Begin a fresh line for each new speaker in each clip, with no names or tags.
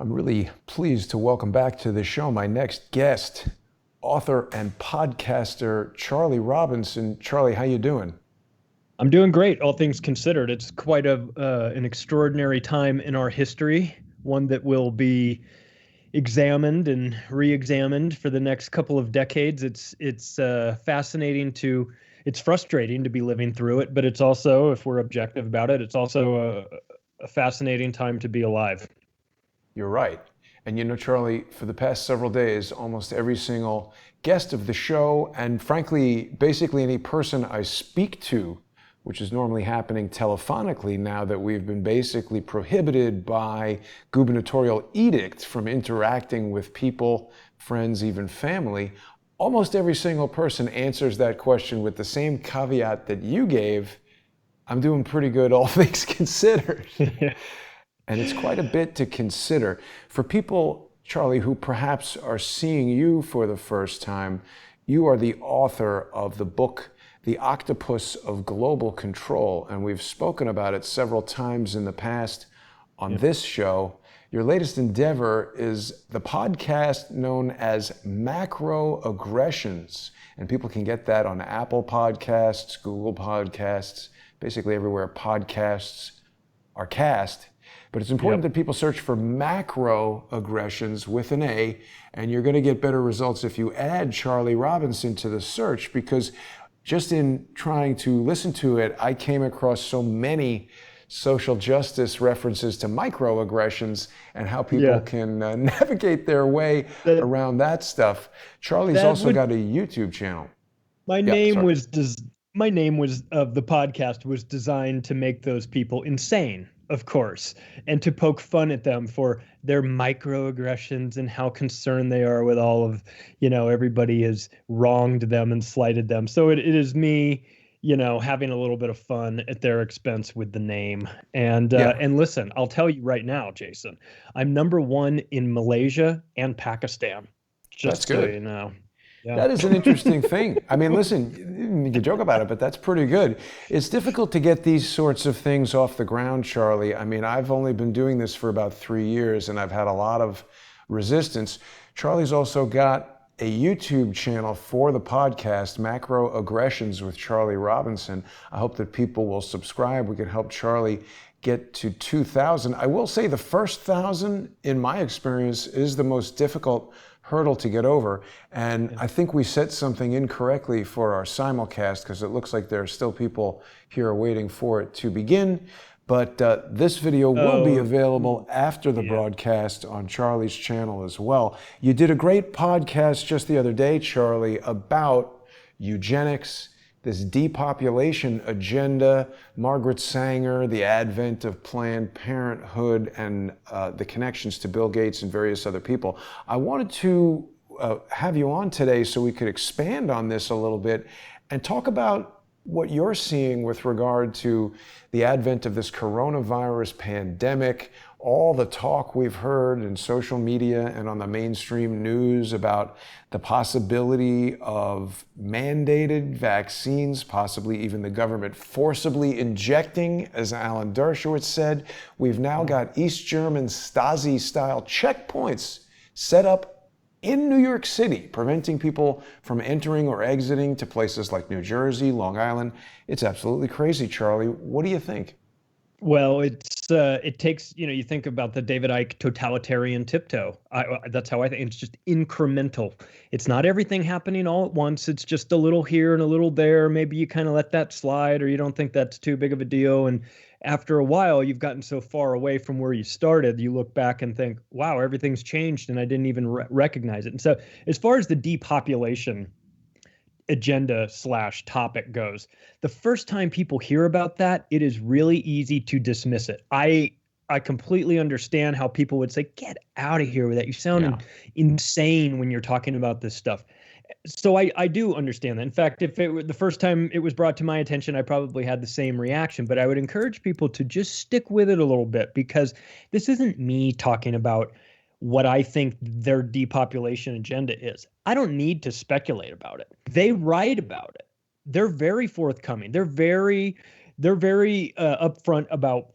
I'm really pleased to welcome back to the show my next guest, author and podcaster Charlie Robinson. Charlie, how you doing?
I'm doing great, all things considered. It's quite an extraordinary time in our history, one that will be examined and re-examined for the next couple of decades. It's fascinating to, it's frustrating to be living through it, but it's also, if we're objective about it, it's also a fascinating time to be alive.
You're right. And you know, Charlie, for the past several days, almost every single guest of the show, and frankly, basically any person I speak to, which is normally happening telephonically now that we've been basically prohibited by gubernatorial edict from interacting with people, friends, even family, almost every single person answers that question with the same caveat that you gave. I'm doing pretty good, all things considered. And it's quite a bit to consider. For people, Charlie, who perhaps are seeing you for the first time, you are the author of the book, The Octopus of Global Control, and we've spoken about it several times in the past on this show. Your latest endeavor is the podcast known as Macroaggressions, and people can get that on Apple Podcasts, Google Podcasts, basically everywhere podcasts are cast. But it's important that people search for macroaggressions with an A, and you're going to get better results if you add Charlie Robinson to the search, because just in trying to listen to it, I came across so many social justice references to microaggressions and how people can navigate their way around that stuff. Charlie's also got a YouTube channel.
My name was my name was of the podcast was designed to make those people insane, of course, and to poke fun at them for their microaggressions and how concerned they are with all of, everybody has wronged them and slighted them. So it is me, having a little bit of fun at their expense with the name. And listen, I'll tell you right now, Jason, I'm #1 in Malaysia and Pakistan.
That's good.
So you know. Yeah.
That is an interesting thing. I mean, listen, you can joke about it, but that's pretty good. It's difficult to get these sorts of things off the ground, Charlie. I mean, I've only been doing this for about 3 years, and I've had a lot of resistance. Charlie's also got a YouTube channel for the podcast, Macroaggressions with Charlie Robinson. I hope that people will subscribe. We can help Charlie get to 2,000. I will say the first 1,000, in my experience, is the most difficult hurdle to get over. And I think we set something incorrectly for our simulcast, because it looks like there are still people here waiting for it to begin. But this video will be available after the broadcast on Charlie's channel as well. You did a great podcast just the other day, Charlie, about eugenics, this depopulation agenda, Margaret Sanger, the advent of Planned Parenthood, and the connections to Bill Gates and various other people. I wanted to have you on today so we could expand on this a little bit and talk about what you're seeing with regard to the advent of this coronavirus pandemic, all the talk we've heard in social media and on the mainstream news about the possibility of mandated vaccines, possibly even the government forcibly injecting, as Alan Dershowitz said. We've now got East German Stasi-style checkpoints set up in New York City, preventing people from entering or exiting to places like New Jersey, Long Island. It's absolutely crazy, Charlie. What do you think?
Well, it takes, you think about the David Icke totalitarian tiptoe. That's how I think. It's just incremental. It's not everything happening all at once. It's just a little here and a little there. Maybe you kind of let that slide, or you don't think that's too big of a deal. And after a while, you've gotten so far away from where you started, you look back and think, wow, everything's changed, and I didn't even recognize it. And so as far as the depopulation agenda / topic goes, the first time people hear about that, it is really easy to dismiss it. I completely understand how people would say, get out of here with that. You sound insane when you're talking about this stuff. So I do understand that. In fact, if it were the first time it was brought to my attention, I probably had the same reaction. But I would encourage people to just stick with it a little bit, because this isn't me talking about what I think their depopulation agenda is. I don't need to speculate about it. They write about it. They're very forthcoming. They're very upfront about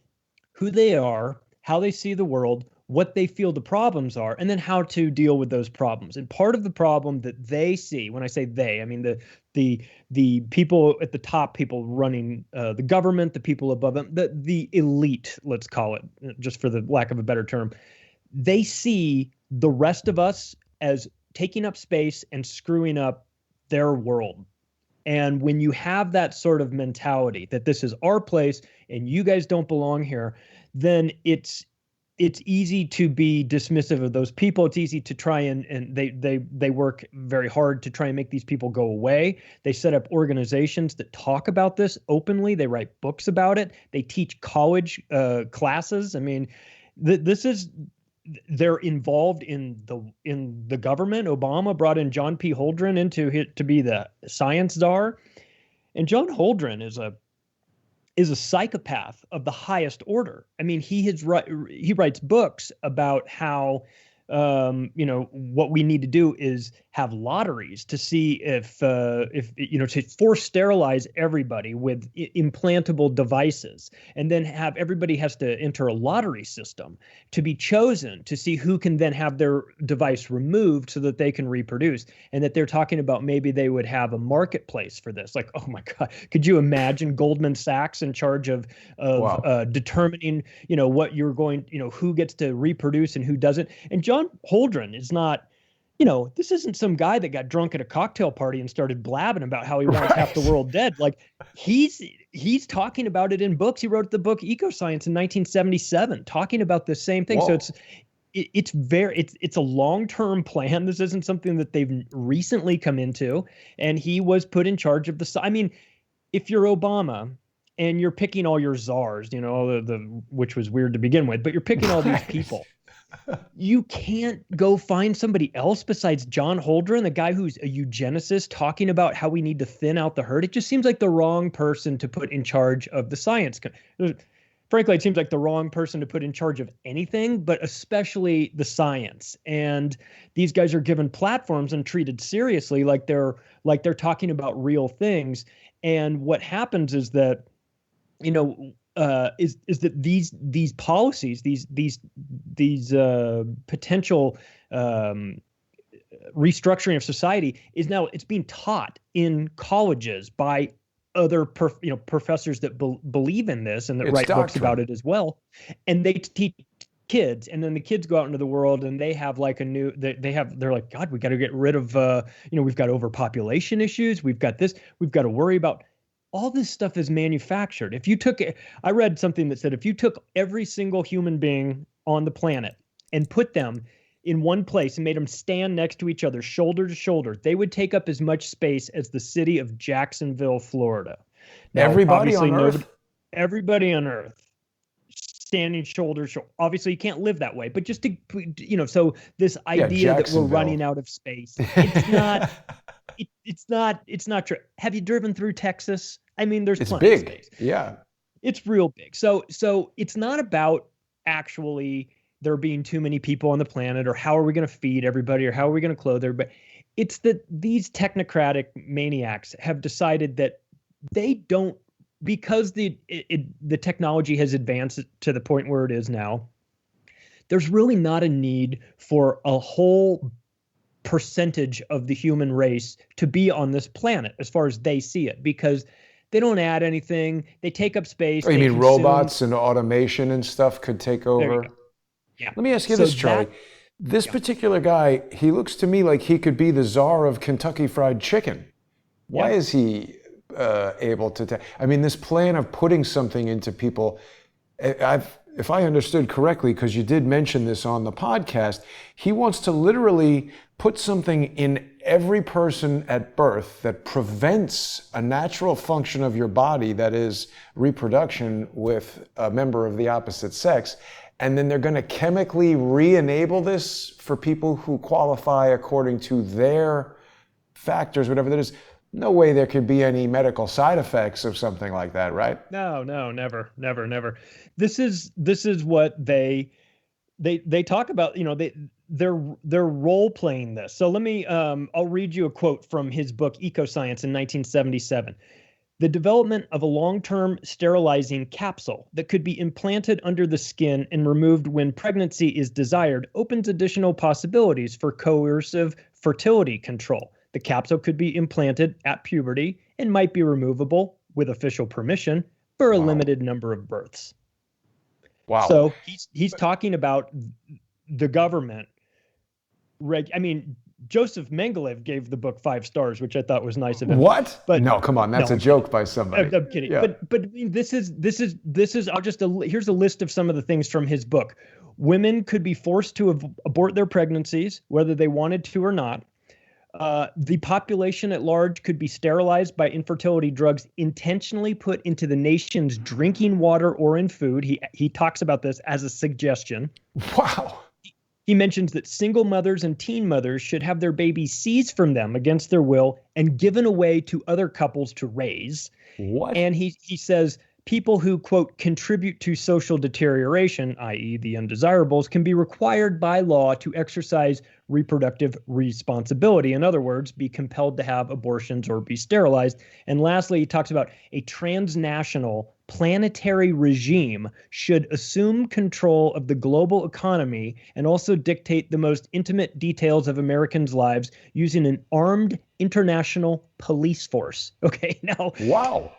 who they are, how they see the world, what they feel the problems are, and then how to deal with those problems. And part of the problem that they see, when I say they, I mean the people at the top, people running the government, the people above them, the elite, let's call it, just for the lack of a better term, they see the rest of us as taking up space and screwing up their world. And when you have that sort of mentality that this is our place and you guys don't belong here, then it's easy to be dismissive of those people. It's easy to try and they work very hard to try and make these people go away. They set up organizations that talk about this openly. They write books about it. They teach college classes. I mean, they're involved in the government. Obama brought in John P. Holdren to be the science czar, and John Holdren is a psychopath of the highest order. I mean, he writes books about how what we need to do is have lotteries to see if to force sterilize everybody with implantable devices, and then have everybody has to enter a lottery system to be chosen to see who can then have their device removed so that they can reproduce. And that they're talking about maybe they would have a marketplace for this. Like, oh my God, could you imagine Goldman Sachs in charge of
Wow.
determining what you're going, who gets to reproduce and who doesn't? And John Holdren is not, this isn't some guy that got drunk at a cocktail party and started blabbing about how he wants half the world dead. Like, he's talking about it in books. He wrote the book Ecoscience in 1977, talking about the same thing.
Whoa.
So it's a long-term plan. This isn't something that they've recently come into. And he was put in charge of I mean, if you're Obama and you're picking all your czars, which was weird to begin with, but you're picking all these people. You can't go find somebody else besides John Holdren, the guy who's a eugenicist, talking about how we need to thin out the herd. It just seems like the wrong person to put in charge of the science. Frankly, it seems like the wrong person to put in charge of anything, but especially the science. And these guys are given platforms and treated seriously, like they're talking about real things. And what happens is that, is that these policies, these potential restructuring of society is now it's being taught in colleges by other professors that believe in this and that write books about it as well, and they teach kids, and then the kids go out into the world and they have like they're like, God, we got to get rid of we've got overpopulation issues, we've got this, we've got to worry about. All this stuff is manufactured. I read something that said if you took every single human being on the planet and put them in one place and made them stand next to each other, shoulder to shoulder, they would take up as much space as the city of Jacksonville, Florida. Now,
Everybody on Earth?
Everybody on Earth standing shoulder to shoulder. Obviously, you can't live that way, but just to, so this idea that we're running out of space, it's not. It's not true. Have you driven through Texas? I mean, there's plenty of space.
Yeah.
It's real big. So it's not about actually there being too many people on the planet, or how are we going to feed everybody, or how are we going to clothe everybody. It's that these technocratic maniacs have decided that they don't, because the technology has advanced to the point where it is now, there's really not a need for a whole percentage of the human race to be on this planet as far as they see it, because they don't add anything. They take up space.
Oh, you mean robots and automation and stuff could take over?
Yeah.
Let me ask you this, Charlie. This particular guy, he looks to me like he could be the czar of Kentucky Fried Chicken. Why is he able to I mean, this plan of putting something into people, if I understood correctly, because you did mention this on the podcast, he wants to literally put something in every person at birth that prevents a natural function of your body, that is reproduction with a member of the opposite sex. And then they're going to chemically re-enable this for people who qualify according to their factors, whatever that is. No way there could be any medical side effects of something like that, right?
No, never. This is what they talk about. They're role playing this. So let me I'll read you a quote from his book Ecoscience in 1977. The development of a long-term sterilizing capsule that could be implanted under the skin and removed when pregnancy is desired opens additional possibilities for coercive fertility control. The capsule could be implanted at puberty and might be removable with official permission for a
Wow.
limited number of births.
Wow.
So he's talking about the government. I mean, Joseph Mengelev gave the book 5 stars, which I thought was nice of him.
What?
But
No, come on. That's
no,
a
I'm
joke
kidding.
by somebody.
I'm kidding.
Yeah.
But I mean, this is. I'll just here's a list of some of the things from his book. Women could be forced to abort their pregnancies, whether they wanted to or not. The population at large could be sterilized by infertility drugs intentionally put into the nation's drinking water or in food. He talks about this as a suggestion.
Wow.
He mentions that single mothers and teen mothers should have their babies seized from them against their will and given away to other couples to raise.
What?
And he says people who, quote, contribute to social deterioration, i.e. the undesirables, can be required by law to exercise reproductive responsibility. In other words, be compelled to have abortions or be sterilized. And lastly, he talks about a transnational planetary regime should assume control of the global economy and also dictate the most intimate details of Americans' lives using an armed international police force. Okay, now,
Wow.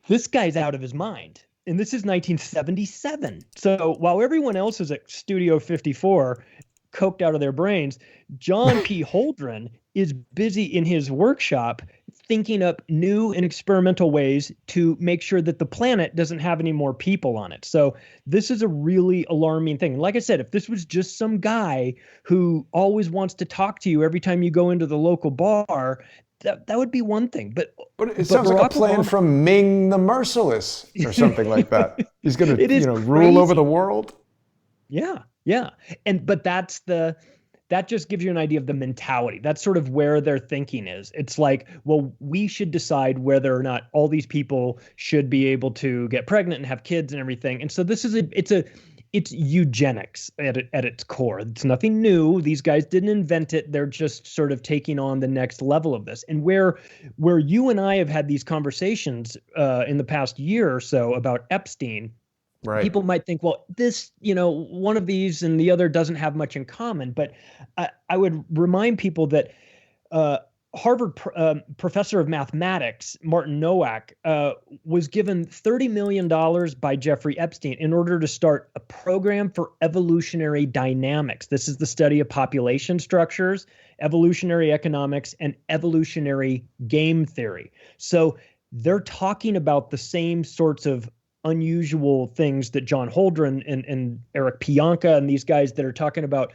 this guy's out of his mind. And this is 1977. So while everyone else is at Studio 54, coked out of their brains, John P. Holdren is busy in his workshop thinking up new and experimental ways to make sure that the planet doesn't have any more people on it. So this is a really alarming thing. And like I said, if this was just some guy who always wants to talk to you every time you go into the local bar, that would be one thing. But
it sounds like a plan from Ming the Merciless or something like that. He's going to, rule over the world.
Yeah. Yeah. But that just gives you an idea of the mentality. That's sort of where their thinking is. It's like, well, we should decide whether or not all these people should be able to get pregnant and have kids and everything. And so this is it's eugenics at its core. It's nothing new. These guys didn't invent it. They're just sort of taking on the next level of this. And where you and I have had these conversations in the past year or so about Epstein, right. People might think, well, this, one of these and the other doesn't have much in common. But I would remind people that Harvard professor of mathematics, Martin Nowak, was given $30 million by Jeffrey Epstein in order to start a program for evolutionary dynamics. This is the study of population structures, evolutionary economics, and evolutionary game theory. So they're talking about the same sorts of unusual things that John Holdren and Eric Pianka and these guys that are talking about,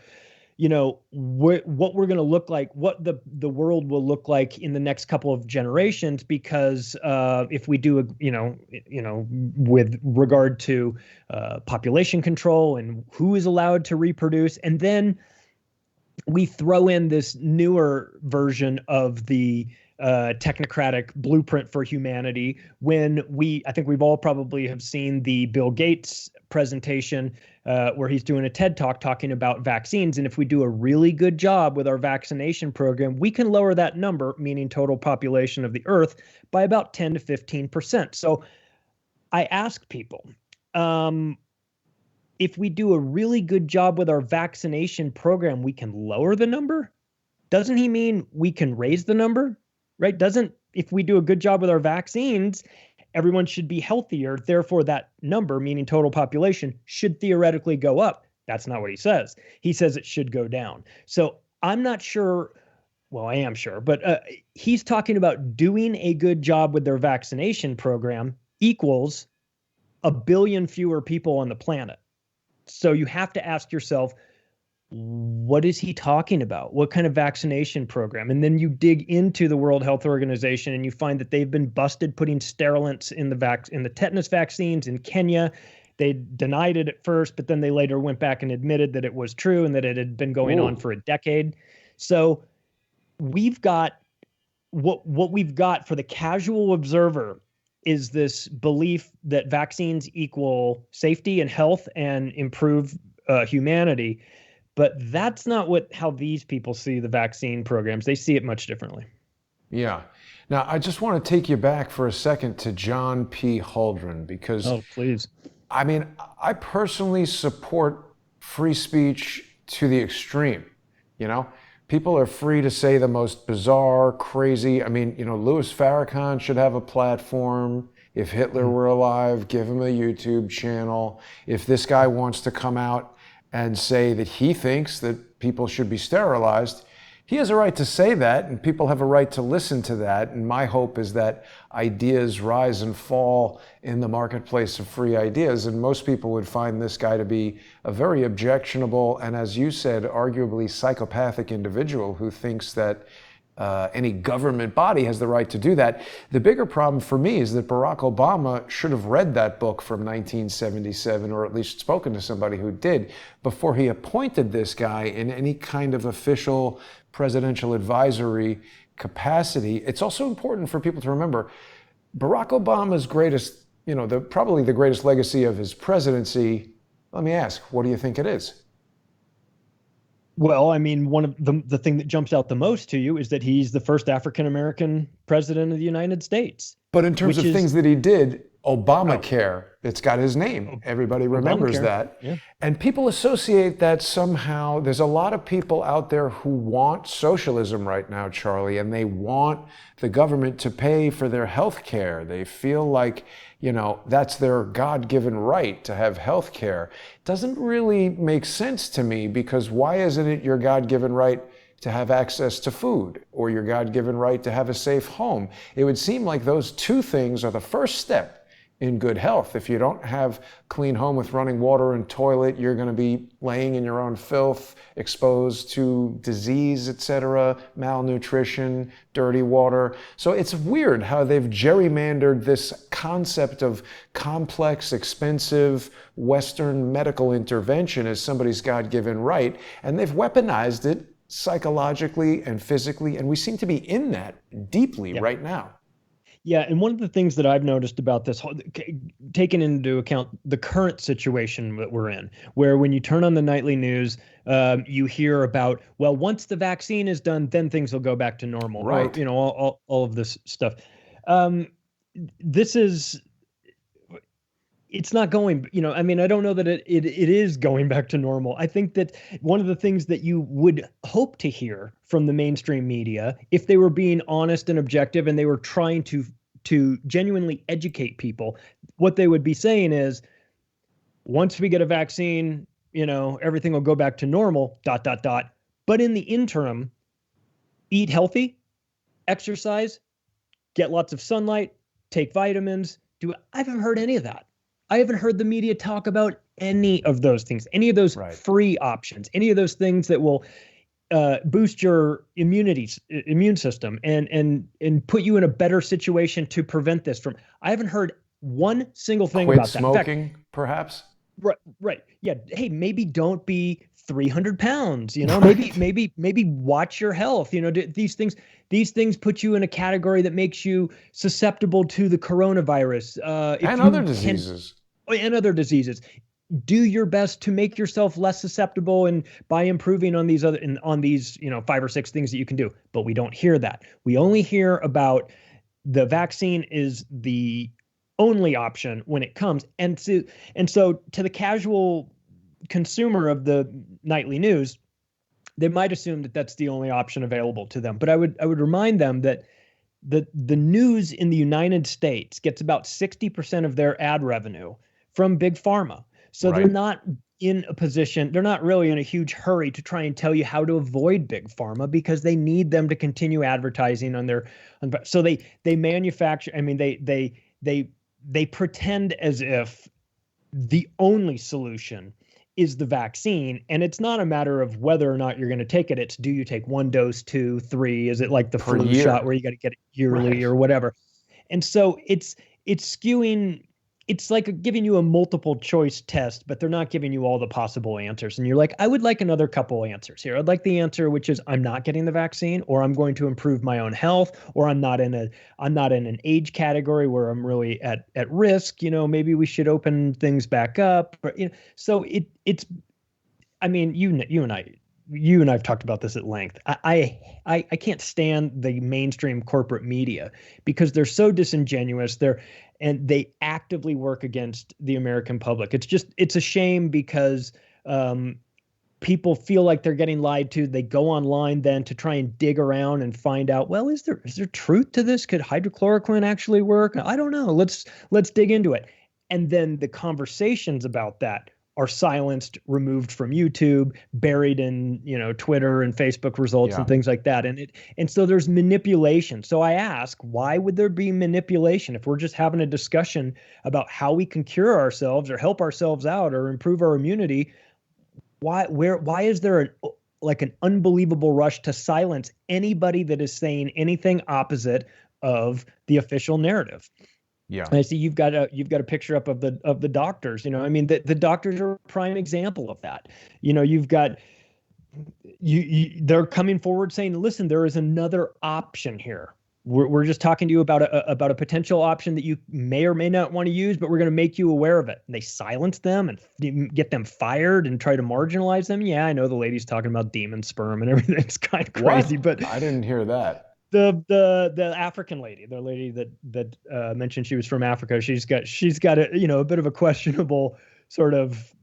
what we're going to look like, what the world will look like in the next couple of generations, because if we do, with regard to population control and who is allowed to reproduce, and then we throw in this newer version of the technocratic blueprint for humanity. When I think we've all probably have seen the Bill Gates presentation where he's doing a TED talk talking about vaccines. And if we do a really good job with our vaccination program, we can lower that number, meaning total population of the earth, by about 10 to 15%. So I ask people, if we do a really good job with our vaccination program, we can lower the number? Doesn't he mean we can raise the number? Right? If we do a good job with our vaccines, everyone should be healthier. Therefore, that number, meaning total population, should theoretically go up. That's not what he says. He says it should go down. So I'm not sure. Well, I am sure, but he's talking about doing a good job with their vaccination program equals 1 billion fewer people on the planet. So you have to ask yourself, what is he talking about? What kind of vaccination program? And then you dig into the World Health Organization and you find that they've been busted putting sterilants in the tetanus vaccines in Kenya. They denied it at first, but then they later went back and admitted that it was true and that it had been going on for a decade. So we've got what we've got for the casual observer is this belief that vaccines equal safety and health and improve humanity. But that's not how these people see the vaccine programs. They see it much differently.
Yeah. Now, I just want to take you back for a second to John P. Holdren, because
Oh, please.
I mean, I personally support free speech to the extreme. You know, people are free to say the most bizarre, crazy. I mean, Louis Farrakhan should have a platform. If Hitler were alive, give him a YouTube channel. If this guy wants to come out and say that he thinks that people should be sterilized, he has a right to say that, and people have a right to listen to that. And my hope is that ideas rise and fall in the marketplace of free ideas. And most people would find this guy to be a very objectionable and, as you said, arguably psychopathic individual who thinks that any government body has the right to do that. The bigger problem for me is that Barack Obama should have read that book from 1977, or at least spoken to somebody who did, before he appointed this guy in any kind of official presidential advisory capacity. It's also important for people to remember Barack Obama's greatest, probably the greatest legacy of his presidency. Let me ask, what do you think it is?
Well, I mean, one of the thing that jumps out the most to you is that he's the first African American president of the United States.
But in terms of things that he did, Obamacare, it's got his name.
Oh,
Everybody remembers
Obamacare,
that.
yeah.
And people associate that somehow. There's a lot of people out there who want socialism right now, Charlie, and they want the government to pay for their health care. They feel like, that's their God-given right to have health care. Doesn't really make sense to me, because why isn't it your God-given right to have access to food, or your God-given right to have a safe home? It would seem like those two things are the first step in good health. If you don't have clean home with running water and toilet, you're going to be laying in your own filth, exposed to disease, etc., malnutrition, dirty water. So it's weird how they've gerrymandered this concept of complex, expensive Western medical intervention as somebody's God-given right, and they've weaponized it psychologically and physically, and we seem to be in that deeply right now.
Yeah, and one of the things that I've noticed about this, taking into account the current situation that we're in, where when you turn on the nightly news, you hear about, well, once the vaccine is done, then things will go back to normal.
Right.
Or, all of this stuff. It's not going, I mean, I don't know that it is going back to normal. I think that one of the things that you would hope to hear from the mainstream media, if they were being honest and objective and they were trying to genuinely educate people, what they would be saying is, once we get a vaccine, everything will go back to normal, ... But in the interim, eat healthy, exercise, get lots of sunlight, take vitamins. I haven't heard any of that. I haven't heard the media talk about any of those things, any of those free options, any of those things that will boost your immune system and put you in a better situation to prevent this from. I haven't heard one single thing about that.
Quit smoking, perhaps?
Right. Yeah. Hey, maybe don't be 300 pounds, maybe watch your health. These things put you in a category that makes you susceptible to the coronavirus.
And other diseases.
And other diseases. Do your best to make yourself less susceptible, and by improving on these 5 or 6 things that you can do. But we don't hear that. We only hear about the vaccine is the only option when it comes. And so to the casual consumer of the nightly news, they might assume that that's the only option available to them. But I would remind them that the news in the United States gets about 60% of their ad revenue from big pharma. So they're not in a position, they're not really in a huge hurry to try and tell you how to avoid big pharma, because they need them to continue advertising so they manufacture, I mean, they pretend as if the only solution is the vaccine. And it's not a matter of whether or not you're going to take it. It's, do you take 1 dose, 2, 3? Is it like the flu shot where you got to get it yearly or whatever? And so it's skewing. It's like giving you a multiple choice test, but they're not giving you all the possible answers. And you're like, I would like another couple answers here. I'd like the answer, which is I'm not getting the vaccine, or I'm going to improve my own health, or I'm not in an age category where I'm really at risk. Maybe we should open things back up. So it's, I mean, you and I you and I've talked about this at length. I can't stand the mainstream corporate media because they're so disingenuous. And they actively work against the American public. It's a shame because people feel like they're getting lied to. They go online then to try and dig around and find out, well, is there truth to this? Could hydrochloroquine actually work? I don't know. Let's dig into it. And then the conversations about that are silenced, removed from YouTube, buried in, Twitter and Facebook results and things like that. And so there's manipulation. So I ask, why would there be manipulation if we're just having a discussion about how we can cure ourselves or help ourselves out or improve our immunity? Why is there an unbelievable rush to silence anybody that is saying anything opposite of the official narrative?
Yeah.
And I see you've got a picture up of the doctors. The doctors are a prime example of that. You've got they're coming forward saying, listen, there is another option here. We're just talking to you about a potential option that you may or may not want to use, but we're going to make you aware of it. And they silence them and get them fired and try to marginalize them. Yeah, I know the lady's talking about demon sperm and everything. It's kind of crazy,
What?
but
I didn't hear that.
The African lady, the lady that mentioned she was from Africa, she's got a bit of a questionable sort of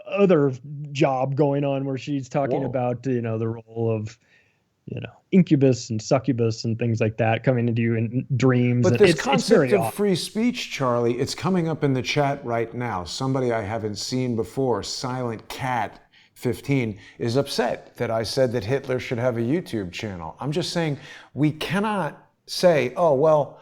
other job going on where she's talking about the role of incubus and succubus and things like that coming into you in dreams.
But
and
this
it's
concept
very
of
odd.
free speech, Charlie, it's coming up in the chat right now. Somebody I haven't seen before, Silent Cat 15, is upset that I said that Hitler should have a YouTube channel. I'm just saying we cannot say, oh, well,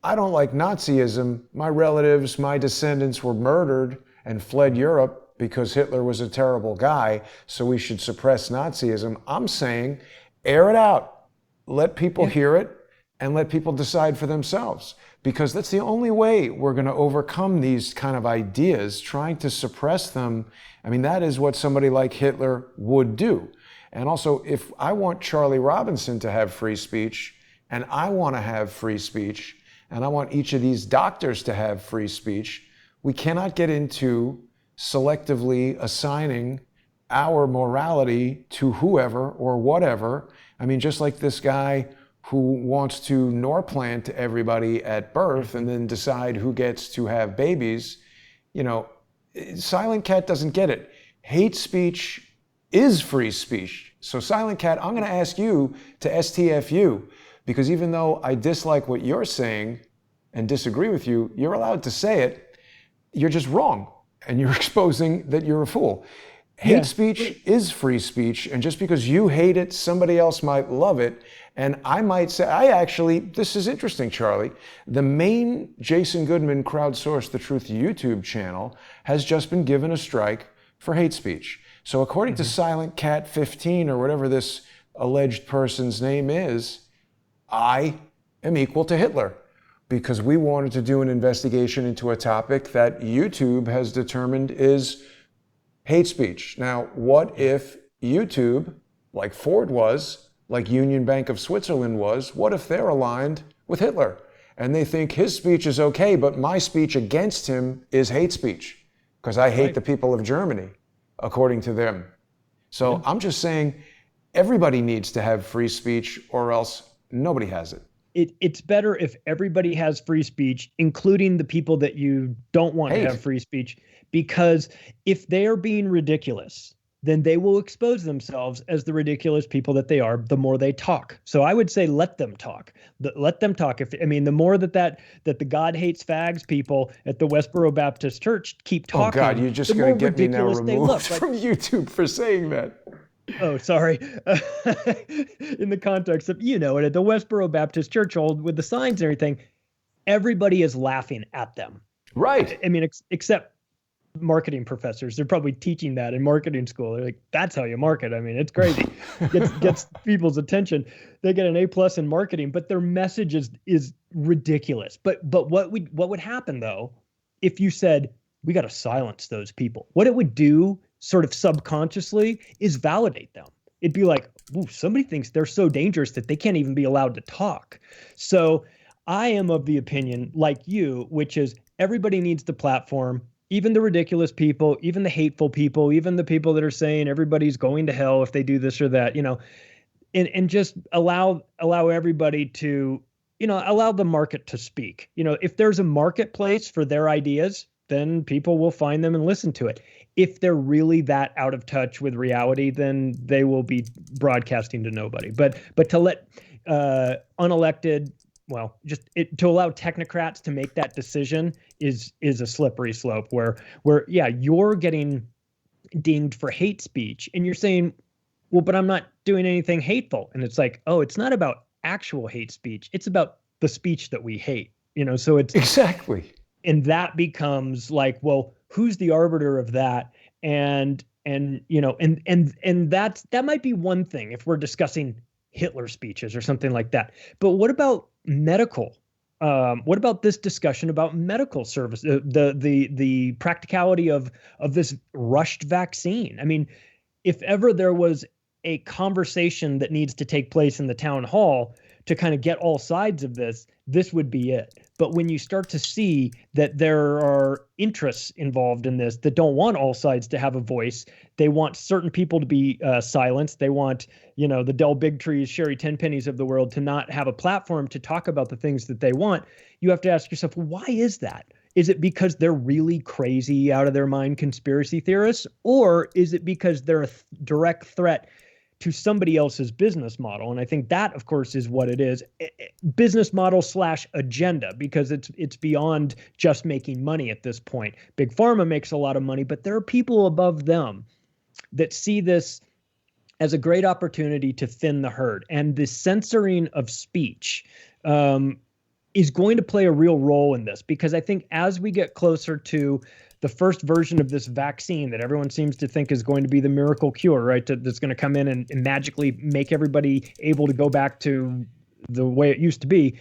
I don't like Nazism. My relatives, my descendants were murdered and fled Europe because Hitler was a terrible guy, so we should suppress Nazism. I'm saying air it out. Let people hear it and let people decide for themselves, because that's the only way we're going to overcome these kind of ideas. Trying to suppress them, I mean, that is what somebody like Hitler would do. And also, if I want Charlie Robinson to have free speech, and I want to have free speech, and I want each of these doctors to have free speech, we cannot get into selectively assigning our morality to whoever or whatever. I mean, just like this guy who wants to Norplant everybody at birth and then decide who gets to have babies, Silent Cat doesn't get it. Hate speech is free speech. So Silent Cat, I'm going to ask you to STFU, because even though I dislike what you're saying and disagree with you, you're allowed to say it. You're just wrong, and you're exposing that you're a fool. Hate speech is free speech, and just because you hate it, somebody else might love it. And I might say, this is interesting, Charlie. The main Jason Goodman Crowdsource the Truth YouTube channel has just been given a strike for hate speech. So according to Silent Cat 15, or whatever this alleged person's name is, I am equal to Hitler, because we wanted to do an investigation into a topic that YouTube has determined is hate speech. Now, what if YouTube, like Ford was, like Union Bank of Switzerland was, what if they're aligned with Hitler and they think his speech is okay, but my speech against him is hate speech because I hate the people of Germany, according to them. So I'm just saying everybody needs to have free speech, or else nobody has it.
It's better if everybody has free speech, including the people that you don't want to have free speech, because if they are being ridiculous, then they will expose themselves as the ridiculous people that they are the more they talk. So I would say let them talk. Let them talk. The more that the God hates fags people at the Westboro Baptist Church keep talking.
Oh God, you're just going to get me now removed from YouTube for saying that.
Oh, sorry. In the context of, at the Westboro Baptist Church with the signs and everything, everybody is laughing at them.
Right.
I mean, except marketing professors. They're probably teaching that in marketing school. They're like, that's how you market. I mean, it's crazy. Gets people's attention. They get an A+ in marketing, but their message is ridiculous. But what would happen though, if you said, we got to silence those people? What it would do sort of subconsciously is validate them. It'd be like, ooh, somebody thinks they're so dangerous that they can't even be allowed to talk. So I am of the opinion, like you, which is everybody needs the platform. even the ridiculous people, even the hateful people, even the people that are saying everybody's going to hell if they do this or that, and just allow everybody to, allow the market to speak. If there's a marketplace for their ideas, then people will find them and listen to it. If they're really that out of touch with reality, then they will be broadcasting to nobody. But to let unelected, to allow technocrats to make that decision is a slippery slope where yeah, you're getting dinged for hate speech and you're saying, well, but I'm not doing anything hateful. And it's like, oh, it's not about actual hate speech. It's about the speech that we hate, so it's
exactly.
And that becomes like, well, who's the arbiter of that? And that might be one thing if we're discussing Hitler speeches or something like that. But what about medical? What about this discussion about medical service, the practicality of this rushed vaccine? I mean, if ever there was a conversation that needs to take place in the town hall to kind of get all sides of this would be it. But when you start to see that there are interests involved in this that don't want all sides to have a voice, they want certain people to be silenced. They want, the Del Bigtrees, Sherry Tenpennies of the world to not have a platform to talk about the things that they want. You have to ask yourself, why is that? Is it because they're really crazy, out of their mind conspiracy theorists? Or is it because they're a direct threat to somebody else's business model? And I think that, of course, is what it is. Business model / agenda, because it's beyond just making money at this point. Big Pharma makes a lot of money, but there are people above them that see this as a great opportunity to thin the herd. And the censoring of speech is going to play a real role in this, because I think as we get closer to the first version of this vaccine that everyone seems to think is going to be the miracle cure, right? That's going to come in and magically make everybody able to go back to the way it used to be.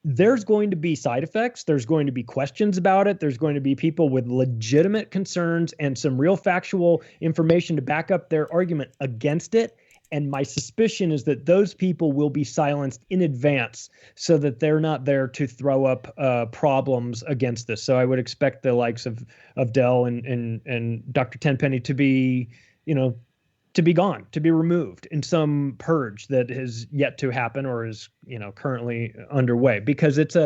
There's going to be side effects. There's going to be questions about it. There's going to be people with legitimate concerns and some real factual information to back up their argument against it. And my suspicion is that those people will be silenced in advance so that they're not there to throw up problems against this. So I would expect the likes of Dell and Dr. Tenpenny to be, to be gone, to be removed in some purge that has yet to happen or is, currently underway, because it's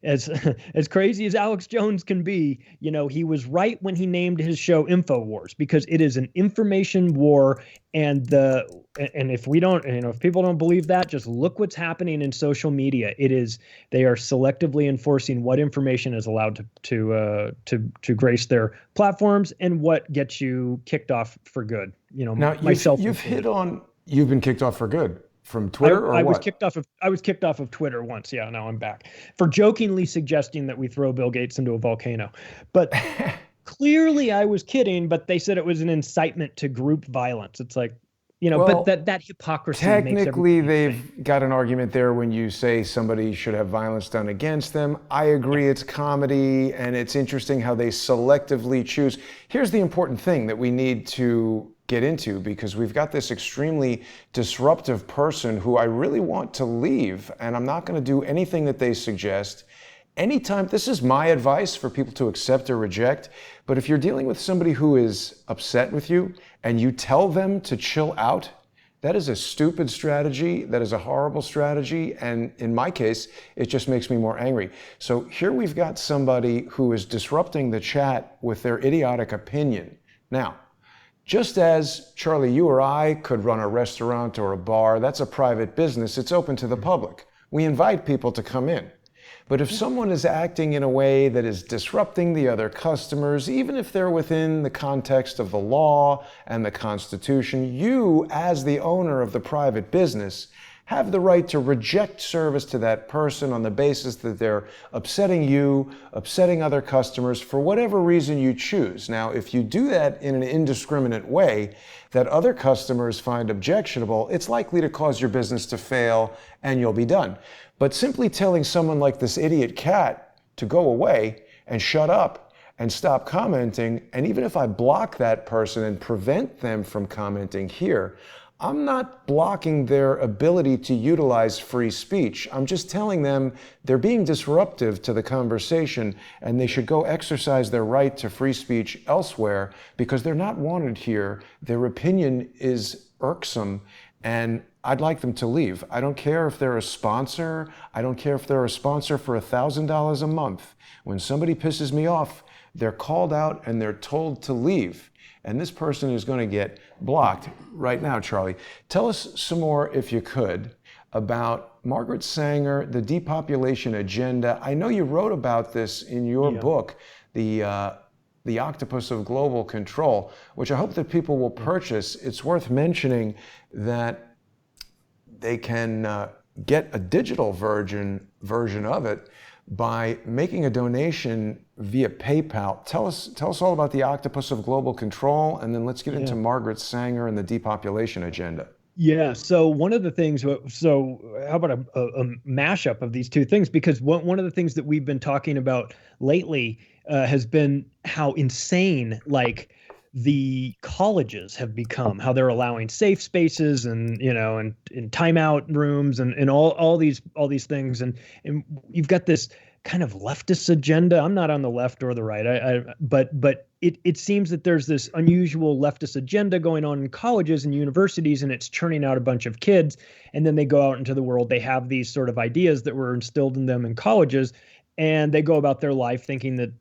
as crazy as Alex Jones can be, he was right when he named his show InfoWars, because it is an information war. And if we don't, if people don't believe that, just look what's happening in social media. They are selectively enforcing what information is allowed to grace their platforms and what gets you kicked off for good.
Now,
myself.
You've been kicked off for good. From Twitter or what?
I was kicked off of Twitter once. Yeah, now I'm back for jokingly suggesting that we throw Bill Gates into a volcano. But clearly I was kidding, but they said it was an incitement to group violence. It's like, but that hypocrisy
technically
makes
they've got an argument there when you say somebody should have violence done against them. I agree, it's comedy, and it's interesting how they selectively choose. Here's the important thing that we need to get into, because we've got this extremely disruptive person who I really want to leave, and I'm not going to do anything that they suggest. Anytime, this is my advice for people to accept or reject, but if you're dealing with somebody who is upset with you and you tell them to chill out, that is a stupid strategy. That is a horrible strategy. And in my case, it just makes me more angry. So here we've got somebody who is disrupting the chat with their idiotic opinion. Now, just as, Charlie, you or I could run a restaurant or a bar, that's a private business. It's open to the public. We invite people to come in. But if someone is acting in a way that is disrupting the other customers, even if they're within the context of the law and the Constitution, you, as the owner of the private business, have the right to reject service to that person on the basis that they're upsetting you, upsetting other customers for whatever reason you choose. Now, if you do that in an indiscriminate way that other customers find objectionable, it's likely to cause your business to fail and you'll be done. But simply telling someone like this idiot cat to go away and shut up and stop commenting, and even if I block that person and prevent them from commenting here, I'm not blocking their ability to utilize free speech. I'm just telling them they're being disruptive to the conversation and they should go exercise their right to free speech elsewhere because they're not wanted here. Their opinion is irksome and I'd like them to leave. I don't care if they're a sponsor. I don't care if they're a sponsor for $1,000 a month. When somebody pisses me off, they're called out and they're told to leave. And this person is going to get blocked right now, Charlie. Tell us some more, if you could, about Margaret Sanger, the depopulation agenda. I know you wrote about this in your book, The Octopus of Global Control, which I hope that people will purchase. It's worth mentioning that they can get a digital version of it by making a donation via PayPal. Tell us all about the Octopus of Global Control, and then let's get into Margaret Sanger and the depopulation agenda.
Yeah. So one of the things, so how about a mashup of these two things? Because one of the things that we've been talking about lately has been how insane, like, the colleges have become, how they're allowing safe spaces and, and timeout rooms and all these things. And you've got this kind of leftist agenda. I'm not on the left or the right, but it seems that there's this unusual leftist agenda going on in colleges and universities, and it's churning out a bunch of kids. And then they go out into the world. They have these sort of ideas that were instilled in them in colleges, and they go about their life thinking that,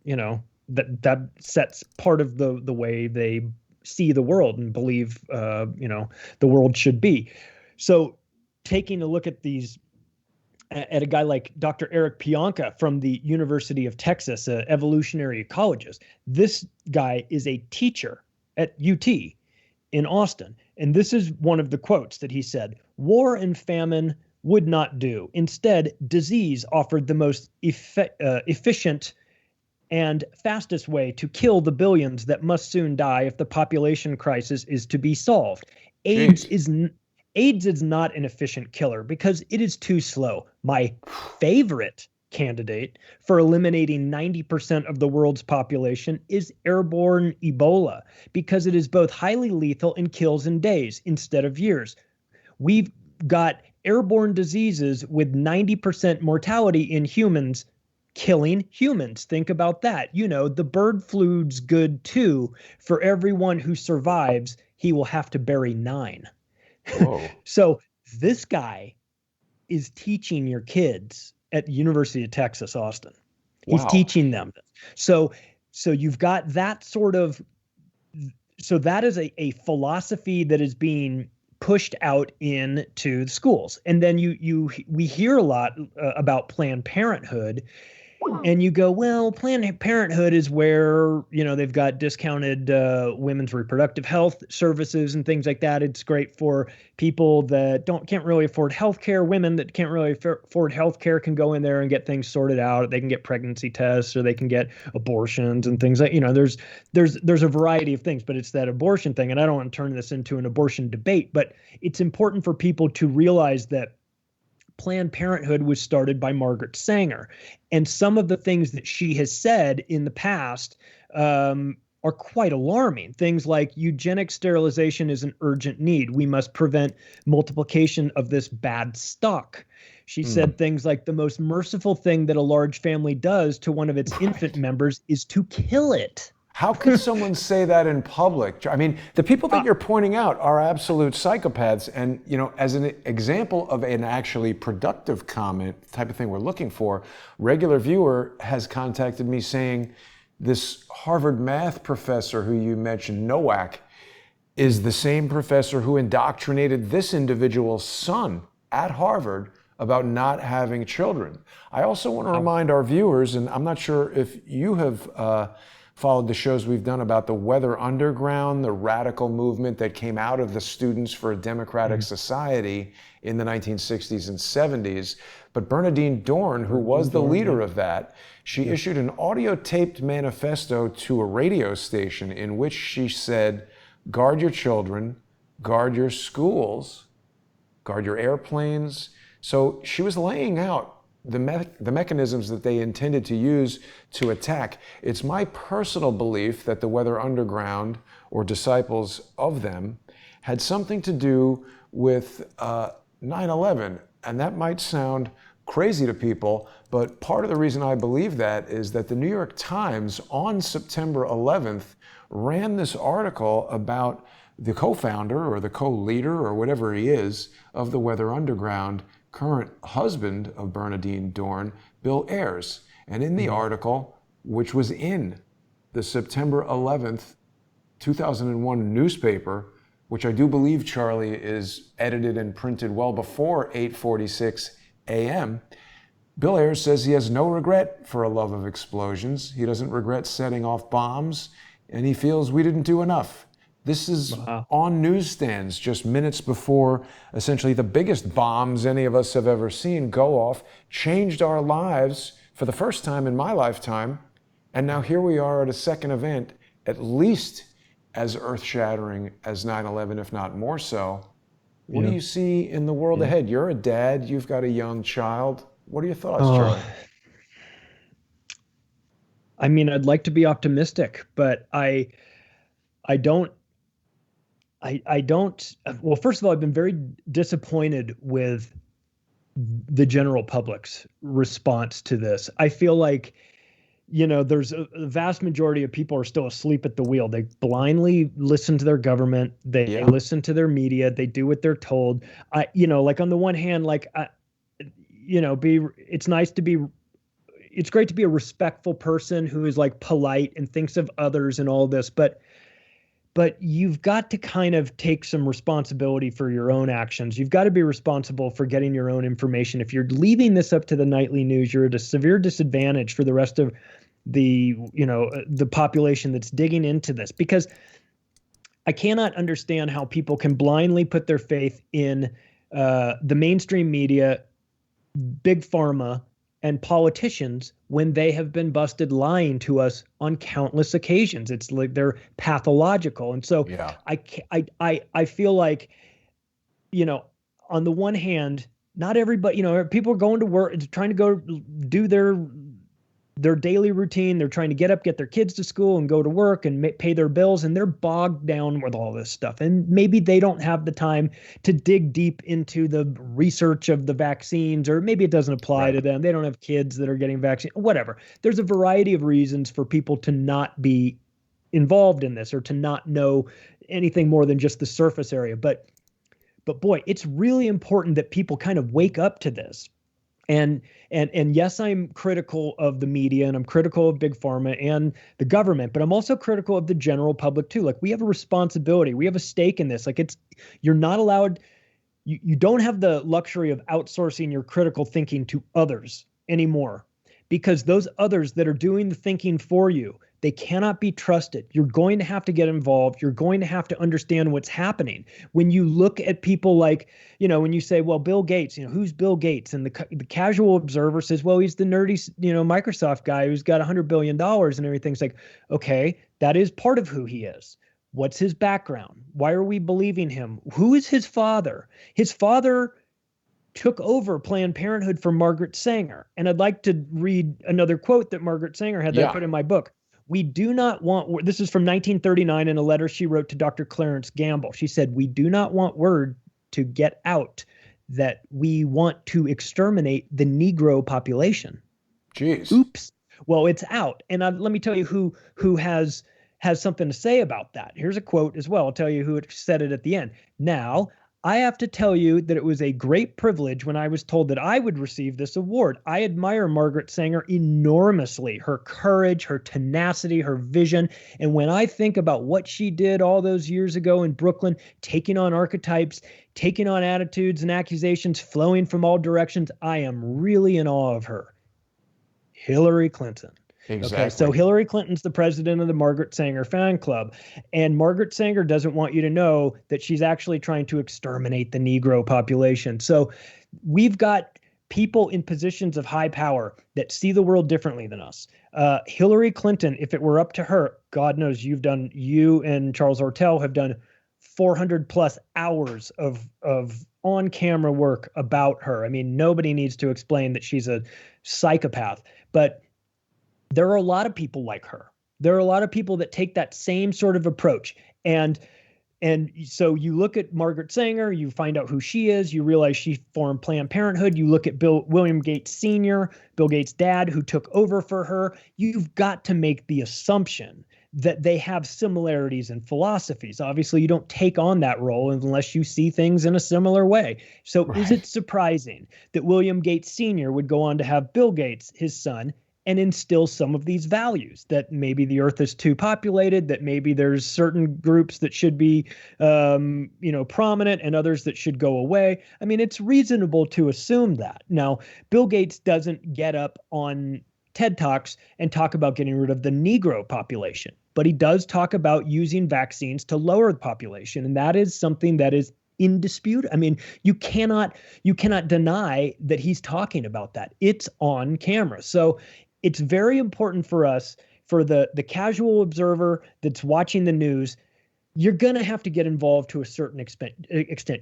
that sets part of the way they see the world and believe, the world should be. So taking a look at these, at a guy like Dr. Eric Pianka from the University of Texas, evolutionary ecologist. This guy is a teacher at UT in Austin. And this is one of the quotes that he said: "War and famine would not do. Instead, disease offered the most efficient and fastest way to kill the billions that must soon die if the population crisis is to be solved. AIDS is not an efficient killer because it is too slow. My favorite candidate for eliminating 90% of the world's population is airborne Ebola because it is both highly lethal and kills in days instead of years. We've got airborne diseases with 90% mortality in humans killing humans. Think about that. The bird flu's good too. For everyone who survives, he will have to bury 9. Whoa. So this guy is teaching your kids at the University of Texas, Austin. He's teaching them this. So you've got that sort of, so that is a philosophy that is being pushed out into the schools. And then we hear a lot about Planned Parenthood. And you go, well, Planned Parenthood is where, they've got discounted women's reproductive health services and things like that. It's great for people that can't really afford healthcare. Women that can't really afford healthcare can go in there and get things sorted out. They can get pregnancy tests or they can get abortions and things like, there's a variety of things, but it's that abortion thing. And I don't want to turn this into an abortion debate, but it's important for people to realize that Planned Parenthood was started by Margaret Sanger. And some of the things that she has said in the past are quite alarming. Things like eugenic sterilization is an urgent need. We must prevent multiplication of this bad stock. She said things like the most merciful thing that a large family does to one of its infant members is to kill it.
How could someone say that in public? I mean, the people that you're pointing out are absolute psychopaths. And, as an example of an actually productive comment, type of thing we're looking for, regular viewer has contacted me saying this Harvard math professor who you mentioned, Nowak, is the same professor who indoctrinated this individual's son at Harvard about not having children. I also want to remind our viewers, and I'm not sure if you have followed the shows we've done about the Weather Underground, the radical movement that came out of the Students for a Democratic Society in the 1960s and 70s. But Bernadine Dorn, who was the leader of that, she issued an audio-taped manifesto to a radio station in which she said, guard your children, guard your schools, guard your airplanes. So she was laying out the mechanisms that they intended to use to attack. It's my personal belief that the Weather Underground, or disciples of them, had something to do with 9/11. And that might sound crazy to people, but part of the reason I believe that is that the New York Times on September 11th ran this article about the co-founder or the co-leader or whatever he is of the Weather Underground, current husband of Bernadine Dorn, Bill Ayers. And in the article, which was in the September 11th, 2001 newspaper, which I do believe, Charlie, is edited and printed well before 8:46 a.m., Bill Ayers says he has no regret for a love of explosions. He doesn't regret setting off bombs, and he feels we didn't do enough. This is on newsstands just minutes before essentially the biggest bombs any of us have ever seen go off, changed our lives for the first time in my lifetime, and now here we are at a second event, at least as earth-shattering as 9/11, if not more so. What do you see in the world ahead? You're a dad, you've got a young child. What are your thoughts, Charlie?
I mean, I'd like to be optimistic, but I don't. Well, first of all, I've been very disappointed with the general public's response to this. I feel like, there's a vast majority of people are still asleep at the wheel. They blindly listen to their government. They listen to their media. They do what they're told. Like on the one hand, it's great to be a respectful person who is like polite and thinks of others and all this, but you've got to kind of take some responsibility for your own actions. You've got to be responsible for getting your own information. If you're leaving this up to the nightly news, you're at a severe disadvantage for the rest of the population that's digging into this, because I cannot understand how people can blindly put their faith in the mainstream media, big pharma, and politicians when they have been busted lying to us on countless occasions. It's like they're pathological. And so I feel like, on the one hand, not everybody, people are going to work, trying to go do their daily routine. They're trying to get up, get their kids to school and go to work and pay their bills. And they're bogged down with all this stuff. And maybe they don't have the time to dig deep into the research of the vaccines, or maybe it doesn't apply to them. They don't have kids that are getting vaccinated, whatever. There's a variety of reasons for people to not be involved in this or to not know anything more than just the surface area. But boy, it's really important that people kind of wake up to this. And yes, I'm critical of the media and I'm critical of big pharma and the government, but I'm also critical of the general public too. Like, we have a responsibility. We have a stake in this. Like, you're not allowed, you don't have the luxury of outsourcing your critical thinking to others anymore, because those others that are doing the thinking for you, they cannot be trusted. You're going to have to get involved. You're going to have to understand what's happening. When you look at people like, when you say, well, Bill Gates, who's Bill Gates? And the casual observer says, well, he's the nerdy, Microsoft guy who's got $100 billion and everything. It's like, okay, that is part of who he is. What's his background? Why are we believing him? Who is his father? His father took over Planned Parenthood for Margaret Sanger. And I'd like to read another quote that Margaret Sanger had that I put in my book. We do not want, this is from 1939 in a letter she wrote to Dr. Clarence Gamble. She said, we do not want word to get out that we want to exterminate the Negro population.
Jeez.
Oops. Well, it's out. And let me tell you who has something to say about that. Here's a quote as well. I'll tell you who said it at the end. Now, I have to tell you that it was a great privilege when I was told that I would receive this award. I admire Margaret Sanger enormously, her courage, her tenacity, her vision. And when I think about what she did all those years ago in Brooklyn, taking on archetypes, taking on attitudes and accusations flowing from all directions, I am really in awe of her. Hillary Clinton.
Exactly.
Okay, so Hillary Clinton's the president of the Margaret Sanger fan club. And Margaret Sanger doesn't want you to know that she's actually trying to exterminate the Negro population. So we've got people in positions of high power that see the world differently than us. Hillary Clinton, if it were up to her, God knows you and Charles Ortel have done 400 plus hours of on-camera work about her. I mean, nobody needs to explain that she's a psychopath, but there are a lot of people like her. There are a lot of people that take that same sort of approach. And And so you look at Margaret Sanger, you find out who she is, you realize she formed Planned Parenthood. You look at William Gates Sr., Bill Gates' dad, who took over for her. You've got to make the assumption that they have similarities in philosophies. Obviously, you don't take on that role unless you see things in a similar way. So is it surprising that William Gates Sr. would go on to have Bill Gates, his son, and instill some of these values, that maybe the earth is too populated, that maybe there's certain groups that should be, prominent and others that should go away? I mean, it's reasonable to assume that. Now, Bill Gates doesn't get up on TED Talks and talk about getting rid of the Negro population, but he does talk about using vaccines to lower the population. And that is something that is in dispute. I mean, you cannot deny that he's talking about that. It's on camera. So it's very important for us, for the casual observer that's watching the news. You're going to have to get involved to a certain extent.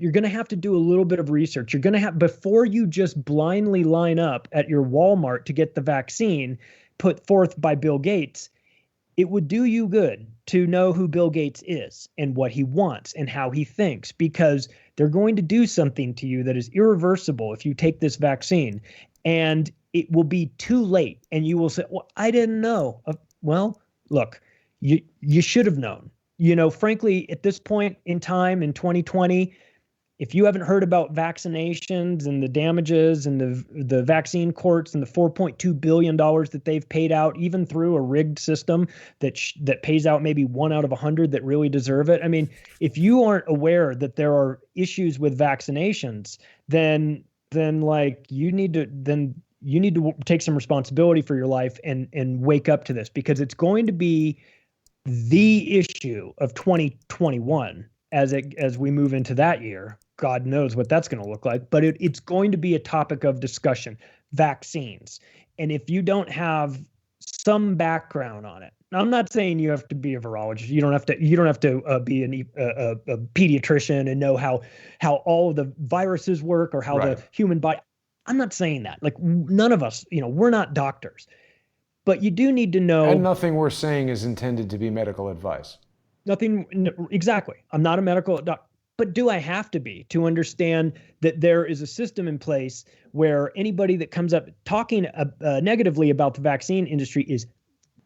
You're going to have to do a little bit of research. You're going to have, before you just blindly line up at your Walmart to get the vaccine put forth by Bill Gates, it would do you good to know who Bill Gates is and what he wants and how he thinks, because they're going to do something to you that is irreversible if you take this vaccine. And it will be too late. And you will say, well, I didn't know. Well, look, you should have known. Frankly, at this point in time in 2020, if you haven't heard about vaccinations and the damages and the vaccine courts and the $4.2 billion that they've paid out, even through a rigged system that pays out maybe 1 out of 100 that really deserve it. I mean, if you aren't aware that there are issues with vaccinations, then you need to take some responsibility for your life and wake up to this, because it's going to be the issue of 2021 as we move into that year. God knows what that's going to look like, but it's going to be a topic of discussion, vaccines. And if you don't have some background on it, now, I'm not saying you have to be a virologist. You don't have to be a pediatrician and know how all of the viruses work or how the human body. I'm not saying that. Like, none of us, we're not doctors, but you do need to know.
And nothing we're saying is intended to be medical advice.
Nothing, exactly. I'm not a medical doctor, but do I have to be to understand that there is a system in place where anybody that comes up talking negatively about the vaccine industry is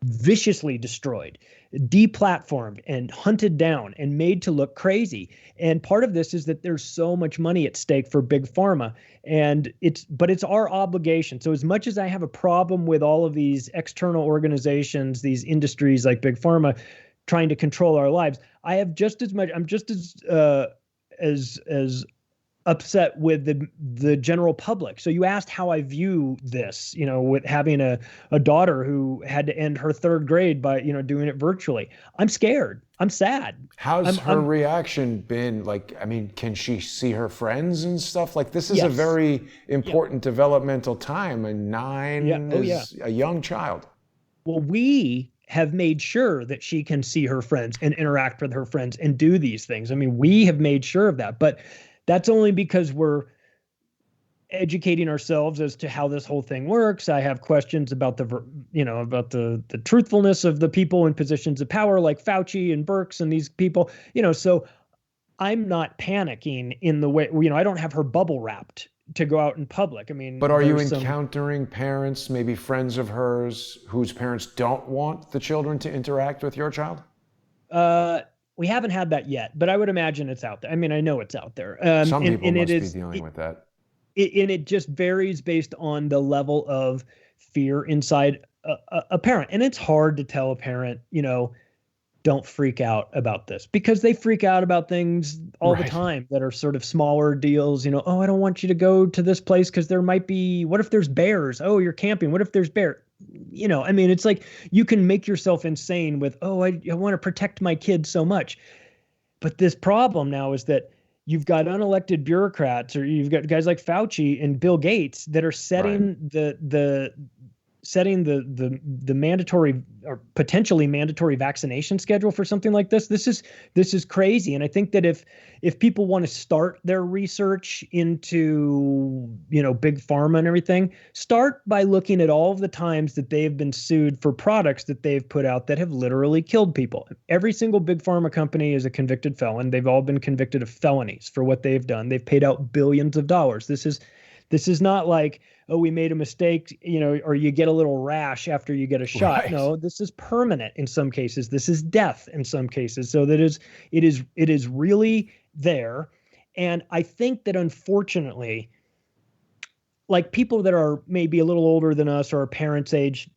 viciously destroyed, deplatformed, and hunted down and made to look crazy? And part of this is that there's so much money at stake for big pharma, and it's our obligation. So as much as I have a problem with all of these external organizations, these industries like big pharma trying to control our lives, I have just as much. I'm just as upset with the general public. So you asked how I view this, with having a daughter who had to end her 3rd grade by, doing it virtually. I'm scared. I'm sad.
How's her reaction been? Like, I mean, can she see her friends and stuff? Like, this is a very important developmental time, and 9 is a young child.
Well, we have made sure that she can see her friends and interact with her friends and do these things. I mean, we have made sure of that, but that's only because we're educating ourselves as to how this whole thing works. I have questions about the truthfulness of the people in positions of power like Fauci and Birx and these people, so I'm not panicking in the way, I don't have her bubble wrapped to go out in public. I mean,
but are you encountering parents, maybe friends of hers, whose parents don't want the children to interact with your child?
We haven't had that yet, but I would imagine it's out there. I mean, I know it's out there.
Some people must be dealing with that.
And it just varies based on the level of fear inside a parent. And it's hard to tell a parent, don't freak out about this, because they freak out about things all the time that are sort of smaller deals. Oh, I don't want you to go to this place because there might be, what if there's bears? Oh, you're camping. What if there's bear? I mean, it's like you can make yourself insane with, oh, I want to protect my kids so much. But this problem now is that you've got unelected bureaucrats, or you've got guys like Fauci and Bill Gates that are setting the setting the mandatory or potentially mandatory vaccination schedule for something like this. This is crazy. And I think that if people want to start their research into, big pharma and everything, start by looking at all of the times that they've been sued for products that they've put out that have literally killed people. Every single big pharma company is a convicted felon. They've all been convicted of felonies for what they've done. They've paid out billions of dollars. This is not like, oh, we made a mistake, or you get a little rash after you get a shot.
Right.
No, this is permanent in some cases. This is death in some cases. So it is really there. And I think that unfortunately, like people that are maybe a little older than us or our parents' age,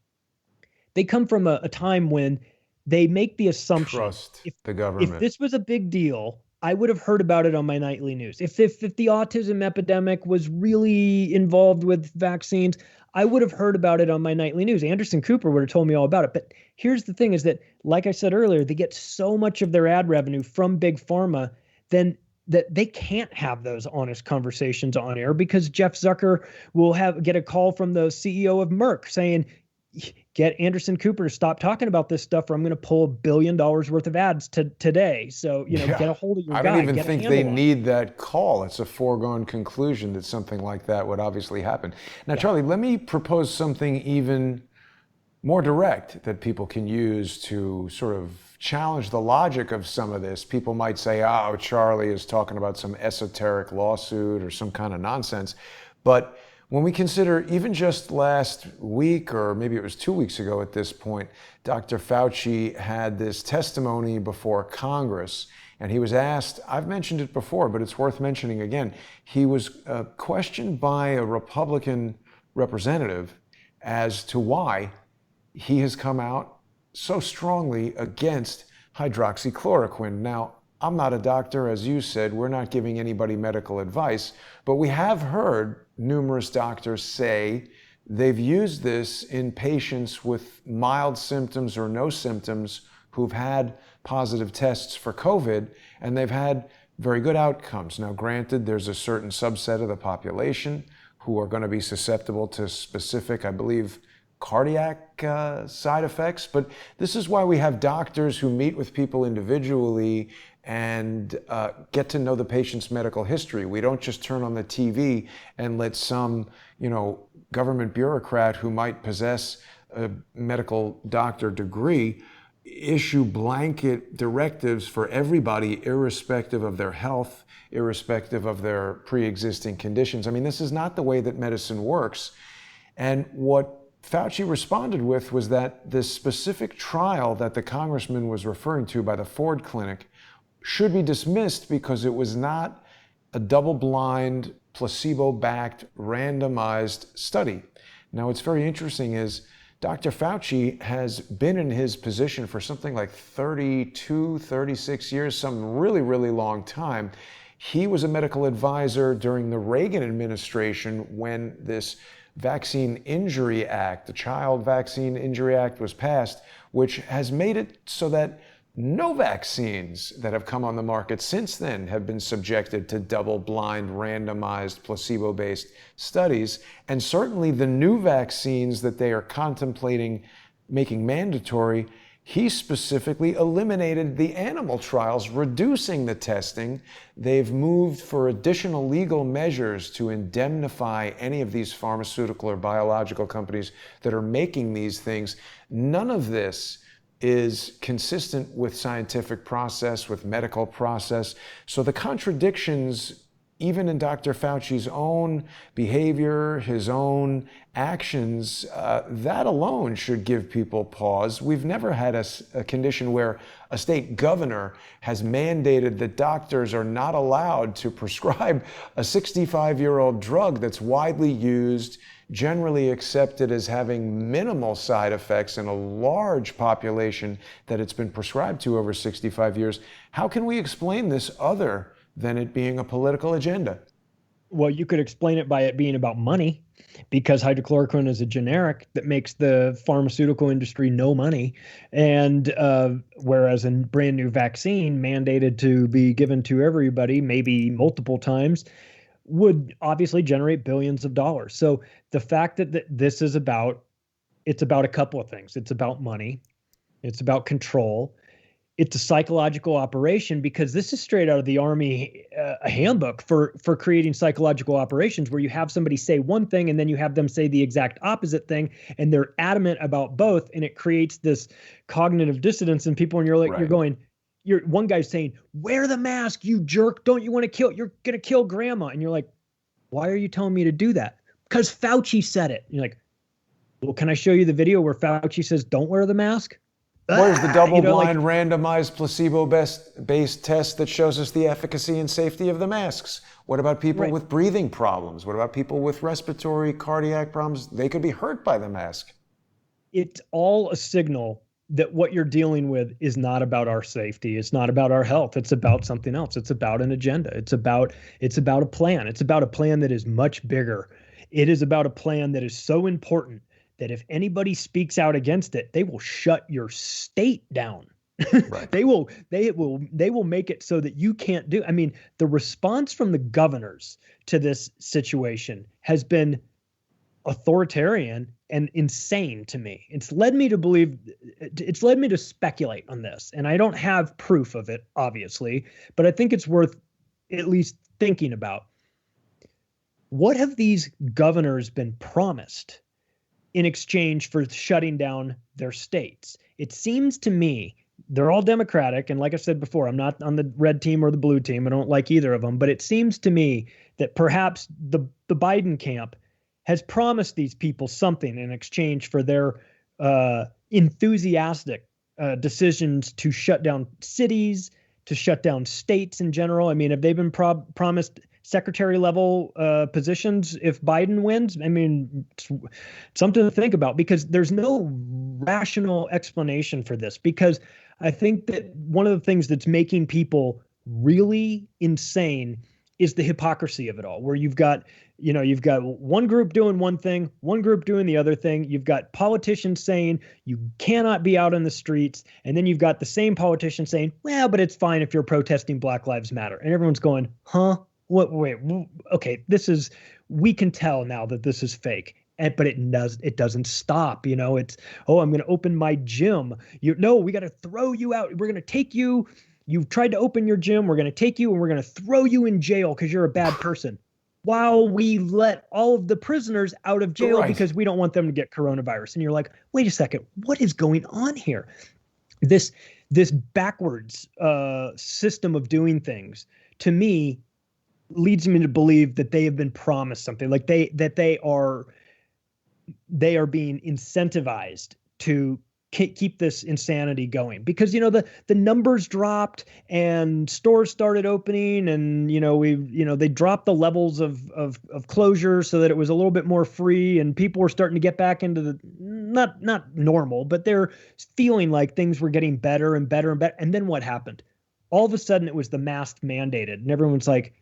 they come from a time when they make the assumption
Trust the
if
government.
this was a big deal, I would have heard about it on my nightly news. If the autism epidemic was really involved with vaccines, I would have heard about it on my nightly news. Anderson Cooper would have told me all about it. But here's the thing is that, like I said earlier, they get so much of their ad revenue from big pharma, then that they can't have those honest conversations on air because Jeff Zucker will get a call from the CEO of Merck saying, get Anderson Cooper to stop talking about this stuff or I'm going to pull $1 billion worth of ads today. So, get a hold of your guy.
I don't even think they need that call. It's a foregone conclusion that something like that would obviously happen. Now, Charlie, let me propose something even more direct that people can use to sort of challenge the logic of some of this. People might say, oh, Charlie is talking about some esoteric lawsuit or some kind of nonsense. But when we consider even just last week, or maybe it was 2 weeks ago at this point, Dr. Fauci had this testimony before Congress, and he was asked, I've mentioned it before, but it's worth mentioning again. He was questioned by a Republican representative as to why he has come out so strongly against hydroxychloroquine. Now, I'm not a doctor, as you said, we're not giving anybody medical advice, but we have heard numerous doctors say they've used this in patients with mild symptoms or no symptoms who've had positive tests for COVID, and they've had very good outcomes. Now, granted, there's a certain subset of the population who are going to be susceptible to specific, I believe, cardiac side effects, but this is why we have doctors who meet with people individually and get to know the patient's medical history. We don't just turn on the TV and let some, government bureaucrat who might possess a medical doctor degree issue blanket directives for everybody, irrespective of their health, irrespective of their pre-existing conditions. I mean, this is not the way that medicine works. And what Fauci responded with was that this specific trial that the congressman was referring to by the Ford Clinic should be dismissed because it was not a double-blind, placebo-backed, randomized study. Now, what's very interesting is Dr. Fauci has been in his position for something like 32, 36 years, some really, really long time. He was a medical advisor during the Reagan administration when this Vaccine Injury Act, the Child Vaccine Injury Act, was passed, which has made it so that no vaccines that have come on the market since then have been subjected to double-blind, randomized, placebo-based studies. And certainly the new vaccines that they are contemplating making mandatory, he specifically eliminated the animal trials, reducing the testing. They've moved for additional legal measures to indemnify any of these pharmaceutical or biological companies that are making these things. None of this is consistent with scientific process, with medical process. So the contradictions, even in Dr. Fauci's own behavior, his own actions, that alone should give people pause. We've never had a condition where a state governor has mandated that doctors are not allowed to prescribe a 65-year-old drug that's widely used, generally accepted as having minimal side effects in a large population that it's been prescribed to over 65 years. How can we explain this other than it being a political agenda?
Well, you could explain it by it being about money, because hydrochloroquine is a generic that makes the pharmaceutical industry no money. And whereas a brand new vaccine mandated to be given to everybody, maybe multiple times, would obviously generate billions of dollars. So the fact that this is about It's about a couple of things. It's about money. It's about control. It's a psychological operation, because this is straight out of the Army a handbook for creating psychological operations, where you have somebody say one thing and then you have them say the exact opposite thing, and they're adamant about both, and it creates this cognitive dissonance in people. And you're like,
Right.
you're one guy's saying, wear the mask, you jerk. Don't you want to you're going to kill grandma. And you're like, why are you telling me to do that? Because Fauci said it. And you're like, well, can I show you the video where Fauci says, don't wear the mask?
Where's the
Like,
double-blind, randomized, placebo-based test that shows us the efficacy and safety of the masks? What about people
right.
with breathing problems? What about people with respiratory, cardiac problems? They could be hurt by the mask.
It's all a signal that what you're dealing with is not about our safety. It's not about our health. It's about something else. It's about an agenda. It's about a plan. It's about a plan that is much bigger. It is about a plan that is so important that if anybody speaks out against it, they will shut your state down.
Right.
They will make it so that you can't do. I mean, the response from the governors to this situation has been authoritarian and insane to me. It's led me to speculate on this. And I don't have proof of it, obviously, but I think it's worth at least thinking about. What have these governors been promised in exchange for shutting down their states? It seems to me they're all Democratic. And like I said before, I'm not on the red team or the blue team. I don't like either of them. But it seems to me that perhaps the Biden camp has promised these people something in exchange for their enthusiastic decisions to shut down cities, to shut down states in general. I mean, have they been promised secretary level positions if Biden wins? I mean, it's something to think about, because there's no rational explanation for this. Because I think that one of the things that's making people really insane is the hypocrisy of it all, where you've got one group doing one thing, one group doing the other thing. You've got politicians saying you cannot be out in the streets. And then you've got the same politician saying, well, but it's fine if you're protesting Black Lives Matter. And everyone's going, huh? What? Wait, okay. We can tell now that this is fake. But it doesn't stop. It's, oh, I'm going to open my gym. We got to throw you out. We're going to take you. You've tried to open your gym. We're going to take you and we're going to throw you in jail because you're a bad person, while we let all of the prisoners out of jail because we don't want them to get coronavirus. And you're like, wait a second, what is going on here? This backwards system of doing things, to me, leads me to believe that they have been promised something, like they are being incentivized to keep this insanity going, because the numbers dropped and stores started opening, and they dropped the levels of closure so that it was a little bit more free, and people were starting to get back into the not normal, but they're feeling like things were getting better and better and better. And then what happened? All of a sudden it was the mask mandated, and everyone's like,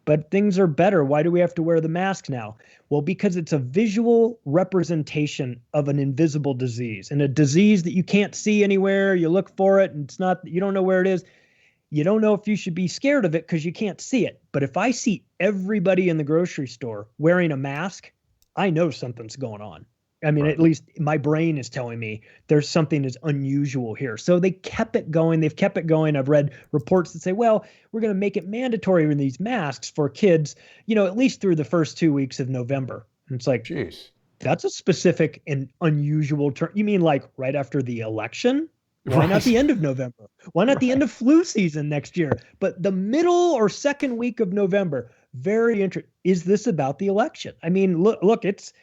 but things are better. Why do we have to wear the mask now? Well, because it's a visual representation of an invisible disease, and a disease that you can't see anywhere. You look for it and you don't know where it is. You don't know if you should be scared of it because you can't see it. But if I see everybody in the grocery store wearing a mask, I know something's going on. I mean, at least my brain is telling me there's something that's unusual here. So they kept it going. They've kept it going. I've read reports that say, well, we're going to make it mandatory in these masks for kids, at least through the first 2 weeks of November. And it's like,
jeez,
that's a specific and unusual term. You mean like right after the election? Why not the end of November? Why not the end of flu season next year? But the middle or second week of November, very interesting. Is this about the election? I mean, look, it's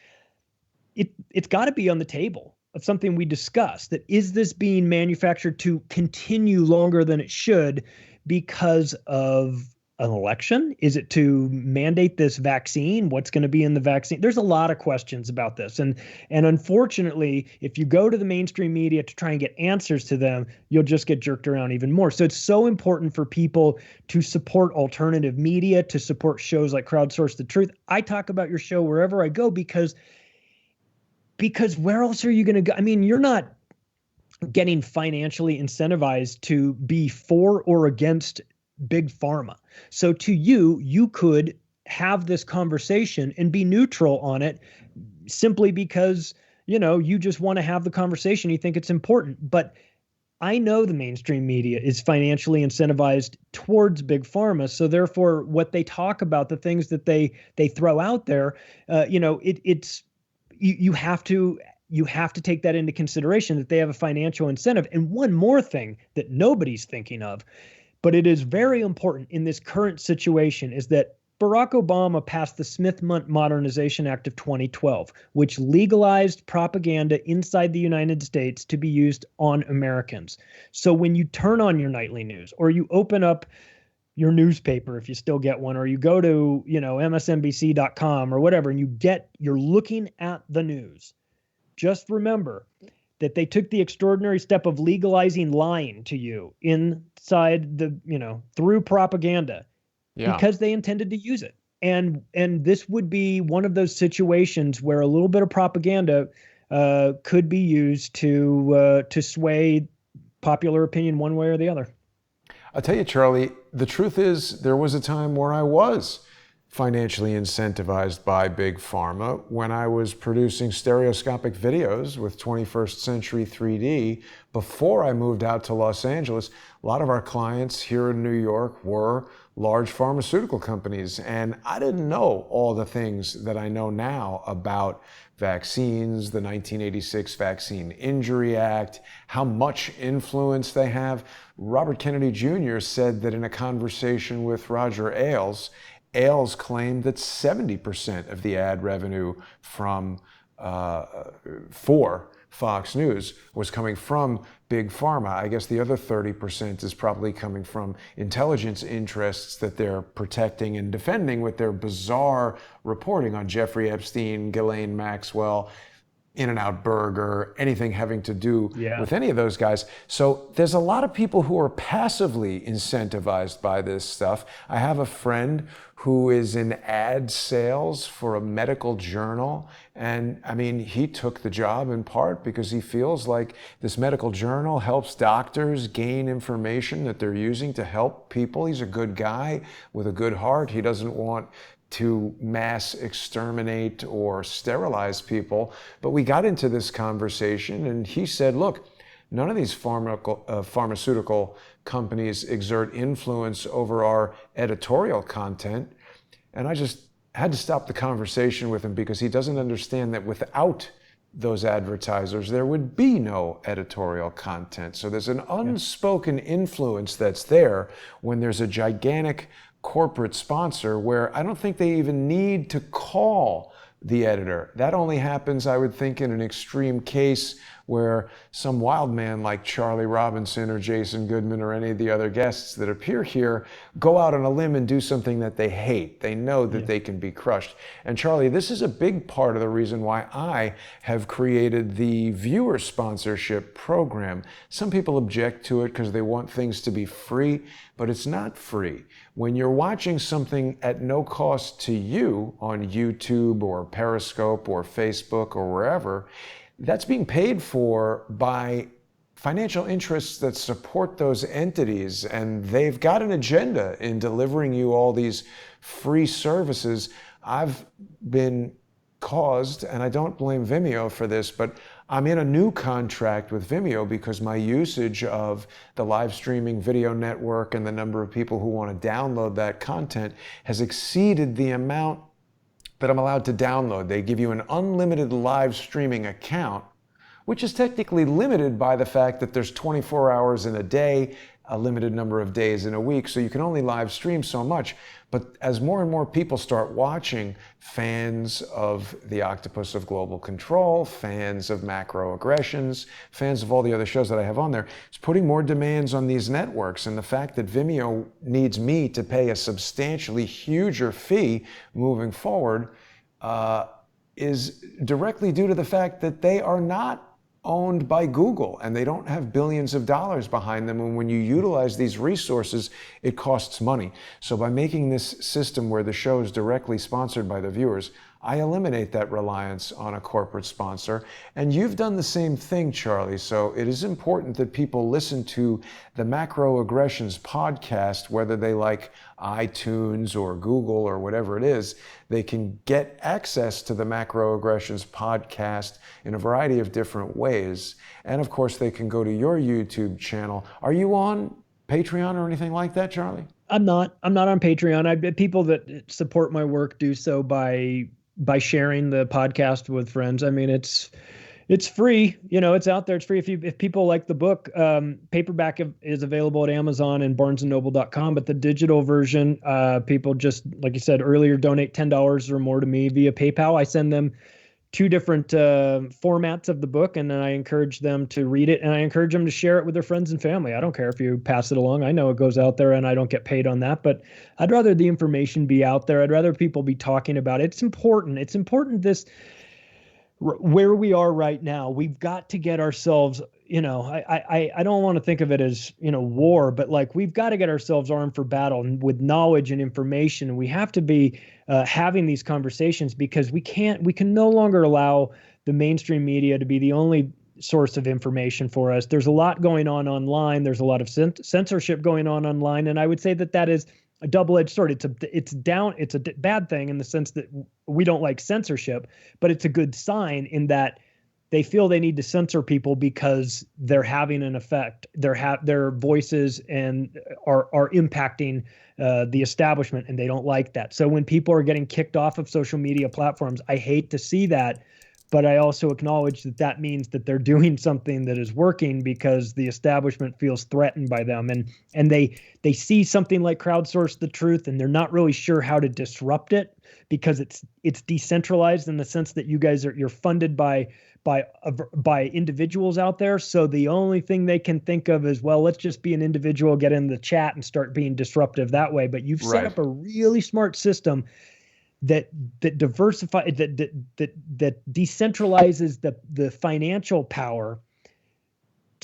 got to be on the table of something we discussed. That is this being manufactured to continue longer than it should because of an election? Is it to mandate this vaccine? What's going to be in the vaccine? There's a lot of questions about this. And unfortunately, if you go to the mainstream media to try and get answers to them, you'll just get jerked around even more. So it's so important for people to support alternative media, to support shows like Crowdsource the Truth. I talk about your show wherever I go because where else are you going to go? I mean, you're not getting financially incentivized to be for or against big pharma. So to you could have this conversation and be neutral on it simply because you just want to have the conversation. You think it's important. But I know the mainstream media is financially incentivized towards big pharma. So therefore, what they talk about, the things that they throw out there, it's you have to take that into consideration, that they have a financial incentive. And one more thing that nobody's thinking of, but it is very important in this current situation, is that Barack Obama passed the Smith Modernization Act of 2012, which legalized propaganda inside the United States to be used on Americans. So when you turn on your nightly news, or you open up your newspaper, if you still get one, or you go to, msnbc.com or whatever, and you're looking at the news, just remember that they took the extraordinary step of legalizing lying to you inside through propaganda. Yeah. Because they intended to use it. And this would be one of those situations where a little bit of propaganda could be used to sway popular opinion one way or the other.
I'll tell you, Charlie, the truth is there was a time where I was financially incentivized by big pharma when I was producing stereoscopic videos with 21st Century 3D. Before I moved out to Los Angeles, a lot of our clients here in New York were large pharmaceutical companies, and I didn't know all the things that I know now about vaccines, the 1986 Vaccine Injury Act, how much influence they have. Robert Kennedy Jr. said that in a conversation with Roger Ailes claimed that 70% of the ad revenue for Fox News was coming from big pharma. I guess the other 30% is probably coming from intelligence interests that they're protecting and defending with their bizarre reporting on Jeffrey Epstein, Ghislaine Maxwell, In-N-Out Burger, anything having to do with any of those guys. So there's a lot of people who are passively incentivized by this stuff. I have a friend who is in ad sales for a medical journal. And I mean, he took the job in part because he feels like this medical journal helps doctors gain information that they're using to help people. He's a good guy with a good heart. He doesn't want to mass exterminate or sterilize people. But we got into this conversation and he said, look, none of these pharmaceutical companies exert influence over our editorial content. And I just had to stop the conversation with him because he doesn't understand that without those advertisers, there would be no editorial content. So there's an unspoken influence that's there when there's a gigantic corporate sponsor where I don't think they even need to call the editor. That only happens, I would think, in an extreme case where some wild man like Charlie Robinson or Jason Goodman or any of the other guests that appear here go out on a limb and do something that they hate. They know that they can be crushed. And Charlie, this is a big part of the reason why I have created the viewer sponsorship program. Some people object to it because they want things to be free, but it's not free. When you're watching something at no cost to you on YouTube or Periscope or Facebook or wherever, that's being paid for by financial interests that support those entities, and they've got an agenda in delivering you all these free services. I've been caused, and I don't blame Vimeo for this, but I'm in a new contract with Vimeo because my usage of the live streaming video network and the number of people who want to download that content has exceeded the amount that I'm allowed to download. They give you an unlimited live streaming account, which is technically limited by the fact that there's 24 hours in a day, a limited number of days in a week, so you can only live stream so much. But as more and more people start watching, fans of The Octopus of Global Control, fans of Macroaggressions, fans of all the other shows that I have on there, it's putting more demands on these networks. And the fact that Vimeo needs me to pay a substantially huger fee moving forward is directly due to the fact that they are not owned by Google and they don't have billions of dollars behind them. And when you utilize these resources, it costs money. So by making this system where the show is directly sponsored by the viewers, I eliminate that reliance on a corporate sponsor. And you've done the same thing, Charlie. So it is important that people listen to the Macroaggressions podcast, whether they like iTunes or Google or whatever it is. They can get access to the Macroaggressions podcast in a variety of different ways. And of course, they can go to your YouTube channel. Are you on Patreon or anything like that, Charlie?
I'm not on Patreon. People that support my work do so by sharing the podcast with friends. I mean, it's free, it's out there. It's free. If people like the book, paperback is available at Amazon and barnesandnoble.com, but the digital version, people just, like you said earlier, donate $10 or more to me via PayPal. I send them 2 different formats of the book, and then I encourage them to read it, and I encourage them to share it with their friends and family. I don't care if you pass it along. I know it goes out there and I don't get paid on that, but I'd rather the information be out there. I'd rather people be talking about it. It's important. It's important where we are right now. We've got to get ourselves, I don't want to think of it as, war, but like we've got to get ourselves armed for battle and with knowledge and information. We have to be having these conversations because we can no longer allow the mainstream media to be the only source of information for us. There's a lot going on online. There's a lot of censorship going on online. And I would say that is a double-edged sword. It's a bad thing in the sense that we don't like censorship, but it's a good sign in that they feel they need to censor people because they're having an effect. Their voices and are impacting the establishment, and they don't like that. So when people are getting kicked off of social media platforms, I hate to see that, but I also acknowledge that means that they're doing something that is working because the establishment feels threatened by them, and they see something like crowdsource the truth, and they're not really sure how to disrupt it because it's decentralized in the sense that you're funded by individuals out there. So the only thing they can think of is, well, let's just be an individual, get in the chat and start being disruptive that way. But you've set up a really smart system that decentralizes the financial power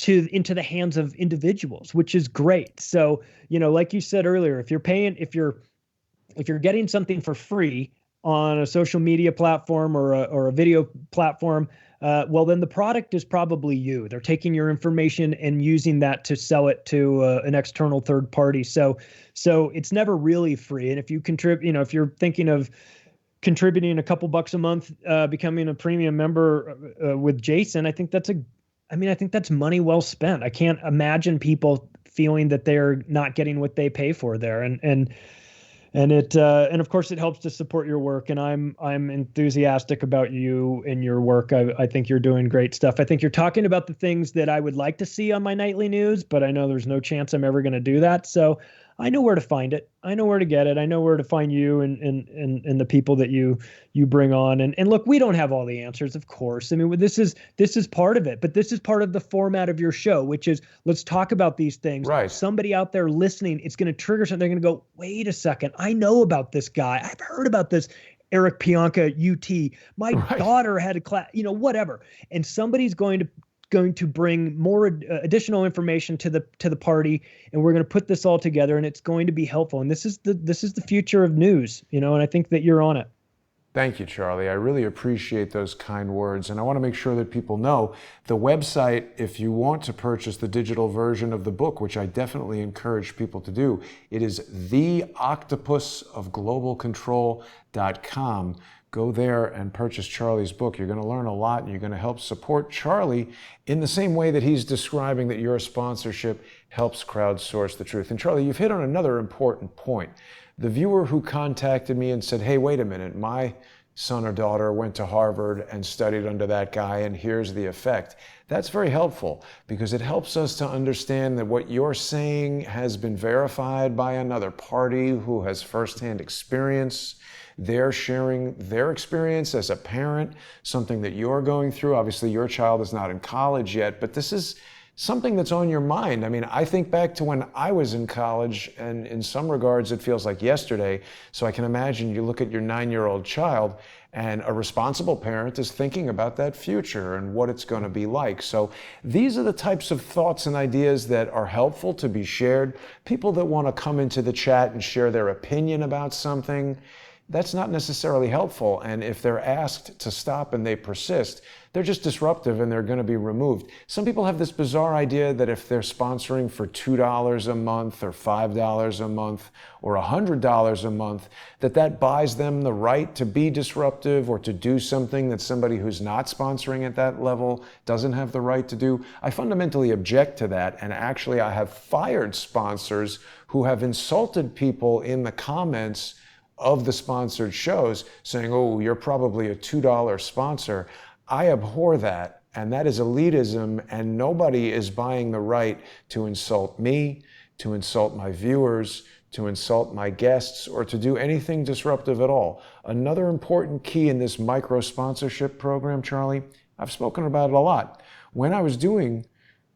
into the hands of individuals, which is great. So, like you said earlier, if you're getting something for free on a social media platform or a video platform, well, then the product is probably you. They're taking your information and using that to sell it to an external third party. So it's never really free. And if you contribute, if you're thinking of contributing a couple bucks a month, becoming a premium member with Jason, I think that's money well spent. I can't imagine people feeling that they're not getting what they pay for there. And of course it helps to support your work. And I'm enthusiastic about you and your work. I think you're doing great stuff. I think you're talking about the things that I would like to see on my nightly news, but I know there's no chance I'm ever going to do that. So I know where to find it. I know where to get it. I know where to find you and the people that you bring on. And look, we don't have all the answers, of course. I mean, this is part of it, but this is part of the format of your show, which is let's talk about these things.
Right.
Somebody out there listening, it's going to trigger something. They're going to go, wait a second. I know about this guy. I've heard about this Eric Pianka UT. My daughter had a class, whatever. And somebody's going to bring more additional information to the party, and we're going to put this all together, and it's going to be helpful. And this is the future of news, and I think that you're on it.
Thank you, Charlie. I really appreciate those kind words. And I want to make sure that people know the website, if you want to purchase the digital version of the book, which I definitely encourage people to do, it is theoctopusofglobalcontrol.com. Go there and purchase Charlie's book. You're going to learn a lot, and you're going to help support Charlie in the same way that he's describing that your sponsorship helps crowdsource the truth. And Charlie, you've hit on another important point. The viewer who contacted me and said, hey, wait a minute, my son or daughter went to Harvard and studied under that guy, and here's the effect. That's very helpful because it helps us to understand that what you're saying has been verified by another party who has firsthand experience. They're sharing their experience as a parent, something that you're going through. Obviously, your child is not in college yet, but this is something that's on your mind. I mean, I think back to when I was in college, and in some regards, it feels like yesterday. So I can imagine you look at your 9-year-old child, and a responsible parent is thinking about that future and what it's going to be like. So these are the types of thoughts and ideas that are helpful to be shared. People that want to come into the chat and share their opinion about something, that's not necessarily helpful. And if they're asked to stop and they persist, they're just disruptive and they're going to be removed. Some people have this bizarre idea that if they're sponsoring for $2 a month or $5 a month or $100 a month, that buys them the right to be disruptive or to do something that somebody who's not sponsoring at that level doesn't have the right to do. I fundamentally object to that, and actually I have fired sponsors who have insulted people in the comments of the sponsored shows saying, oh, you're probably a $2 sponsor. I abhor that, and that is elitism, and nobody is buying the right to insult me, to insult my viewers, to insult my guests, or to do anything disruptive at all. Another important key in this micro-sponsorship program, Charlie, I've spoken about it a lot. When I was doing,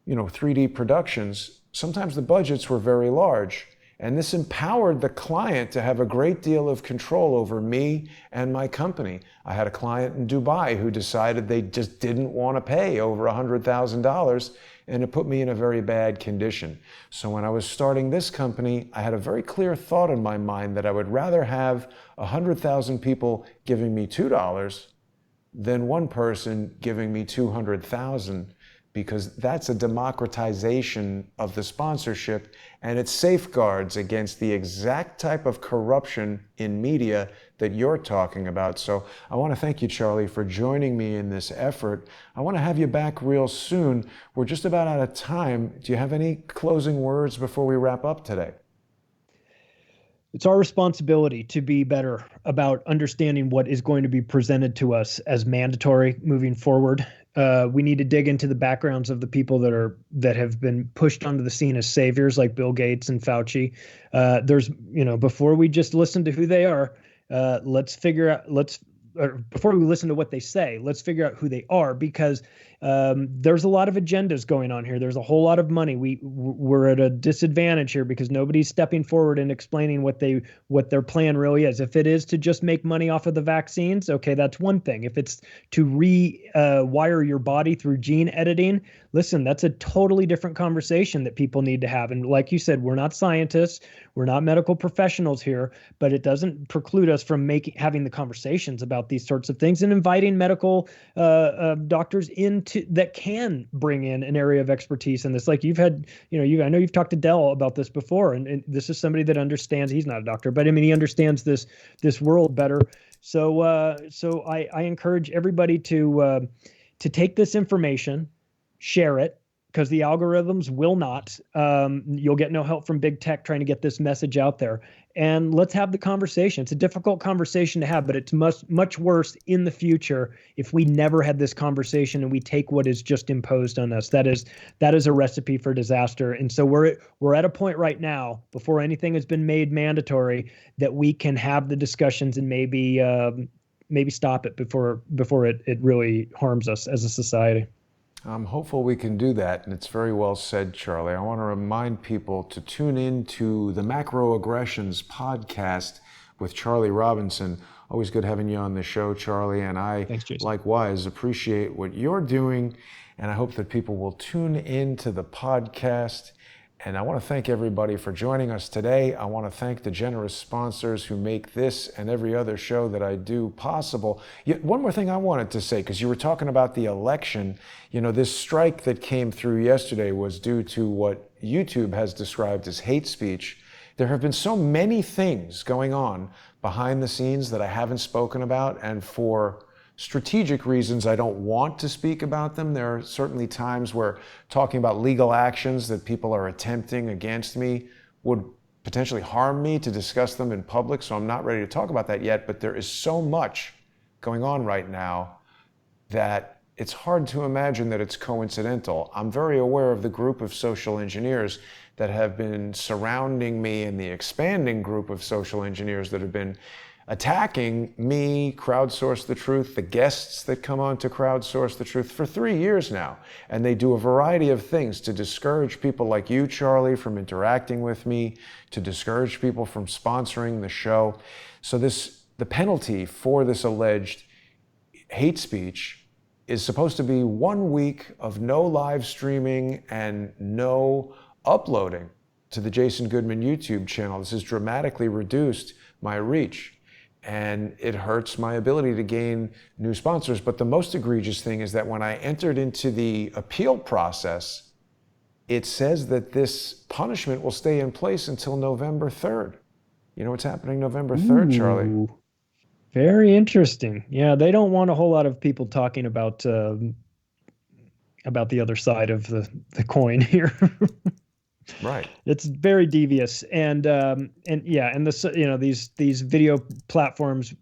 3D productions, sometimes the budgets were very large. And this empowered the client to have a great deal of control over me and my company. I had a client in Dubai who decided they just didn't want to pay over $100,000, and it put me in a very bad condition. So when I was starting this company, I had a very clear thought in my mind that I would rather have 100,000 people giving me $2 than one person giving me 200,000. Because that's a democratization of the sponsorship, and it safeguards against the exact type of corruption in media that you're talking about. So I want to thank you, Charlie, for joining me in this effort. I want to have you back real soon. We're just about out of time. Do you have any closing words before we wrap up today?
It's our responsibility to be better about understanding what is going to be presented to us as mandatory moving forward. We need to dig into the backgrounds of the people that have been pushed onto the scene as saviors, like Bill Gates and Fauci. Before we just listen to who they are, before we listen to what they say, let's figure out who they are, because there's a lot of agendas going on here. There's a whole lot of money. We're at a disadvantage here because nobody's stepping forward and explaining what their plan really is. If it is to just make money off of the vaccines, okay, that's one thing. If it's to rewire your body through gene editing, listen, that's a totally different conversation that people need to have. And like you said, we're not scientists, we're not medical professionals here, but it doesn't preclude us from having the conversations about these sorts of things and inviting medical doctors that can bring in an area of expertise in this. Like you've had, I know you've talked to Dell about this before, and this is somebody that understands. He's not a doctor, but I mean, he understands this world better. So I encourage everybody to take this information, share it, because the algorithms will not. You'll get no help from big tech trying to get this message out there. And let's have the conversation. It's a difficult conversation to have, but it's much worse in the future if we never had this conversation and we take what is just imposed on us. That is a recipe for disaster. And so we're at a point right now, before anything has been made mandatory, that we can have the discussions and maybe stop it before it really harms us as a society.
I'm hopeful we can do that, and it's very well said, Charlie. I want to remind people to tune in to the Macroaggressions podcast with Charlie Robinson. Always good having you on the show, Charlie, and
Thanks, Jason.
Likewise appreciate what you're doing, and I hope that people will tune in to the podcast. And I want to thank everybody for joining us today. I want to thank the generous sponsors who make this and every other show that I do possible. One more thing I wanted to say, because you were talking about the election. This strike that came through yesterday was due to what YouTube has described as hate speech. There have been so many things going on behind the scenes that I haven't spoken about, and for strategic reasons, I don't want to speak about them. There are certainly times where talking about legal actions that people are attempting against me would potentially harm me to discuss them in public, so I'm not ready to talk about that yet. But there is so much going on right now that it's hard to imagine that it's coincidental. I'm very aware of the group of social engineers that have been surrounding me and the expanding group of social engineers that have been attacking me, Crowdsource the Truth, the guests that come on to Crowdsource the Truth for 3 years now. And they do a variety of things to discourage people like you, Charlie, from interacting with me, to discourage people from sponsoring the show. So the penalty for this alleged hate speech is supposed to be 1 week of no live streaming and no uploading to the Jason Goodman YouTube channel. This has dramatically reduced my reach. and it hurts my ability to gain new sponsors. But the most egregious thing is that when I entered into the appeal process, it says that this punishment will stay in place until November 3rd. You know what's happening November 3rd, Charlie?
Ooh, very interesting. Yeah, they don't want a whole lot of people talking about the other side of the coin here.
Right.
It's very devious, and yeah, and these video platforms,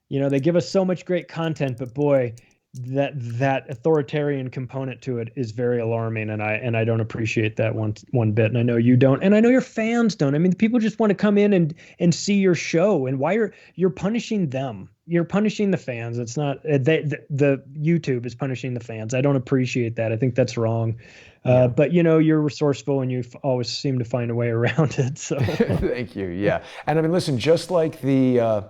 they give us so much great content, but boy, that authoritarian component to it is very alarming, and I don't appreciate that one bit, and I know you don't, and I know your fans don't. I mean, people just want to come in and see your show, and why you're punishing them? You're punishing the fans. It's not the YouTube is punishing the fans. I don't appreciate that. I think that's wrong.
Yeah.
But you're resourceful, and you always seem to find a way around it. So
Thank you. Yeah. And I mean, listen, just like the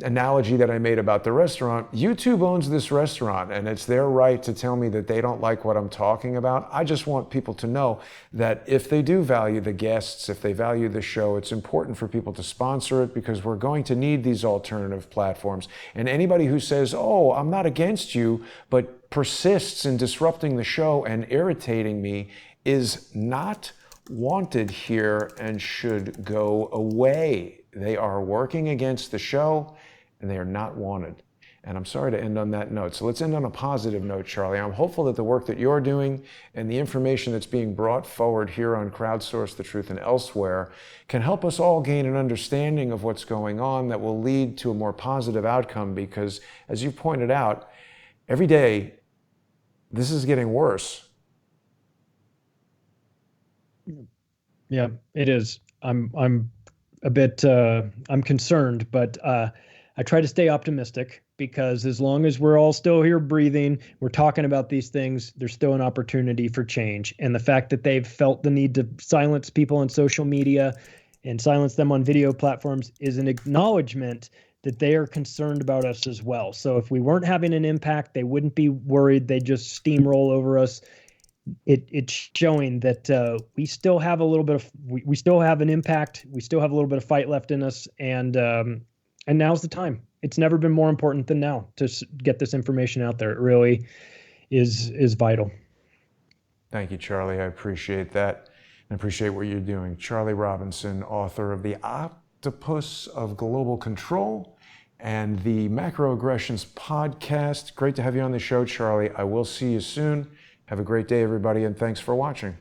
analogy that I made about the restaurant, YouTube owns this restaurant, and it's their right to tell me that they don't like what I'm talking about. I just want people to know that if they do value the guests, if they value the show, it's important for people to sponsor it, because we're going to need these alternative platforms. And anybody who says, oh, I'm not against you, but persists in disrupting the show and irritating me is not wanted here and should go away. They are working against the show, and they are not wanted. And I'm sorry to end on that note. So let's end on a positive note, Charlie. I'm hopeful that the work that you're doing and the information that's being brought forward here on Crowdsource the Truth and elsewhere can help us all gain an understanding of what's going on that will lead to a more positive outcome, because, as you pointed out, every day this is getting worse.
yeah, it is. I'm a bit I'm concerned, but I try to stay optimistic, because as long as we're all still here breathing, we're talking about these things, there's still an opportunity for change. And the fact that they've felt the need to silence people on social media and silence them on video platforms is an acknowledgement that they are concerned about us as well. So if we weren't having an impact, they wouldn't be worried. They'd just steamroll over us. It's showing that we still have a little bit of we still have an impact. We still have a little bit of fight left in us, and now's the time. It's never been more important than now to get this information out there. It really is vital.
Thank you, Charlie. I appreciate that. I appreciate what you're doing. Charlie Robinson, author of The Octopus of Global Control and the Macroaggressions podcast. Great to have you on the show, Charlie. I will see you soon. Have a great day, everybody, and thanks for watching.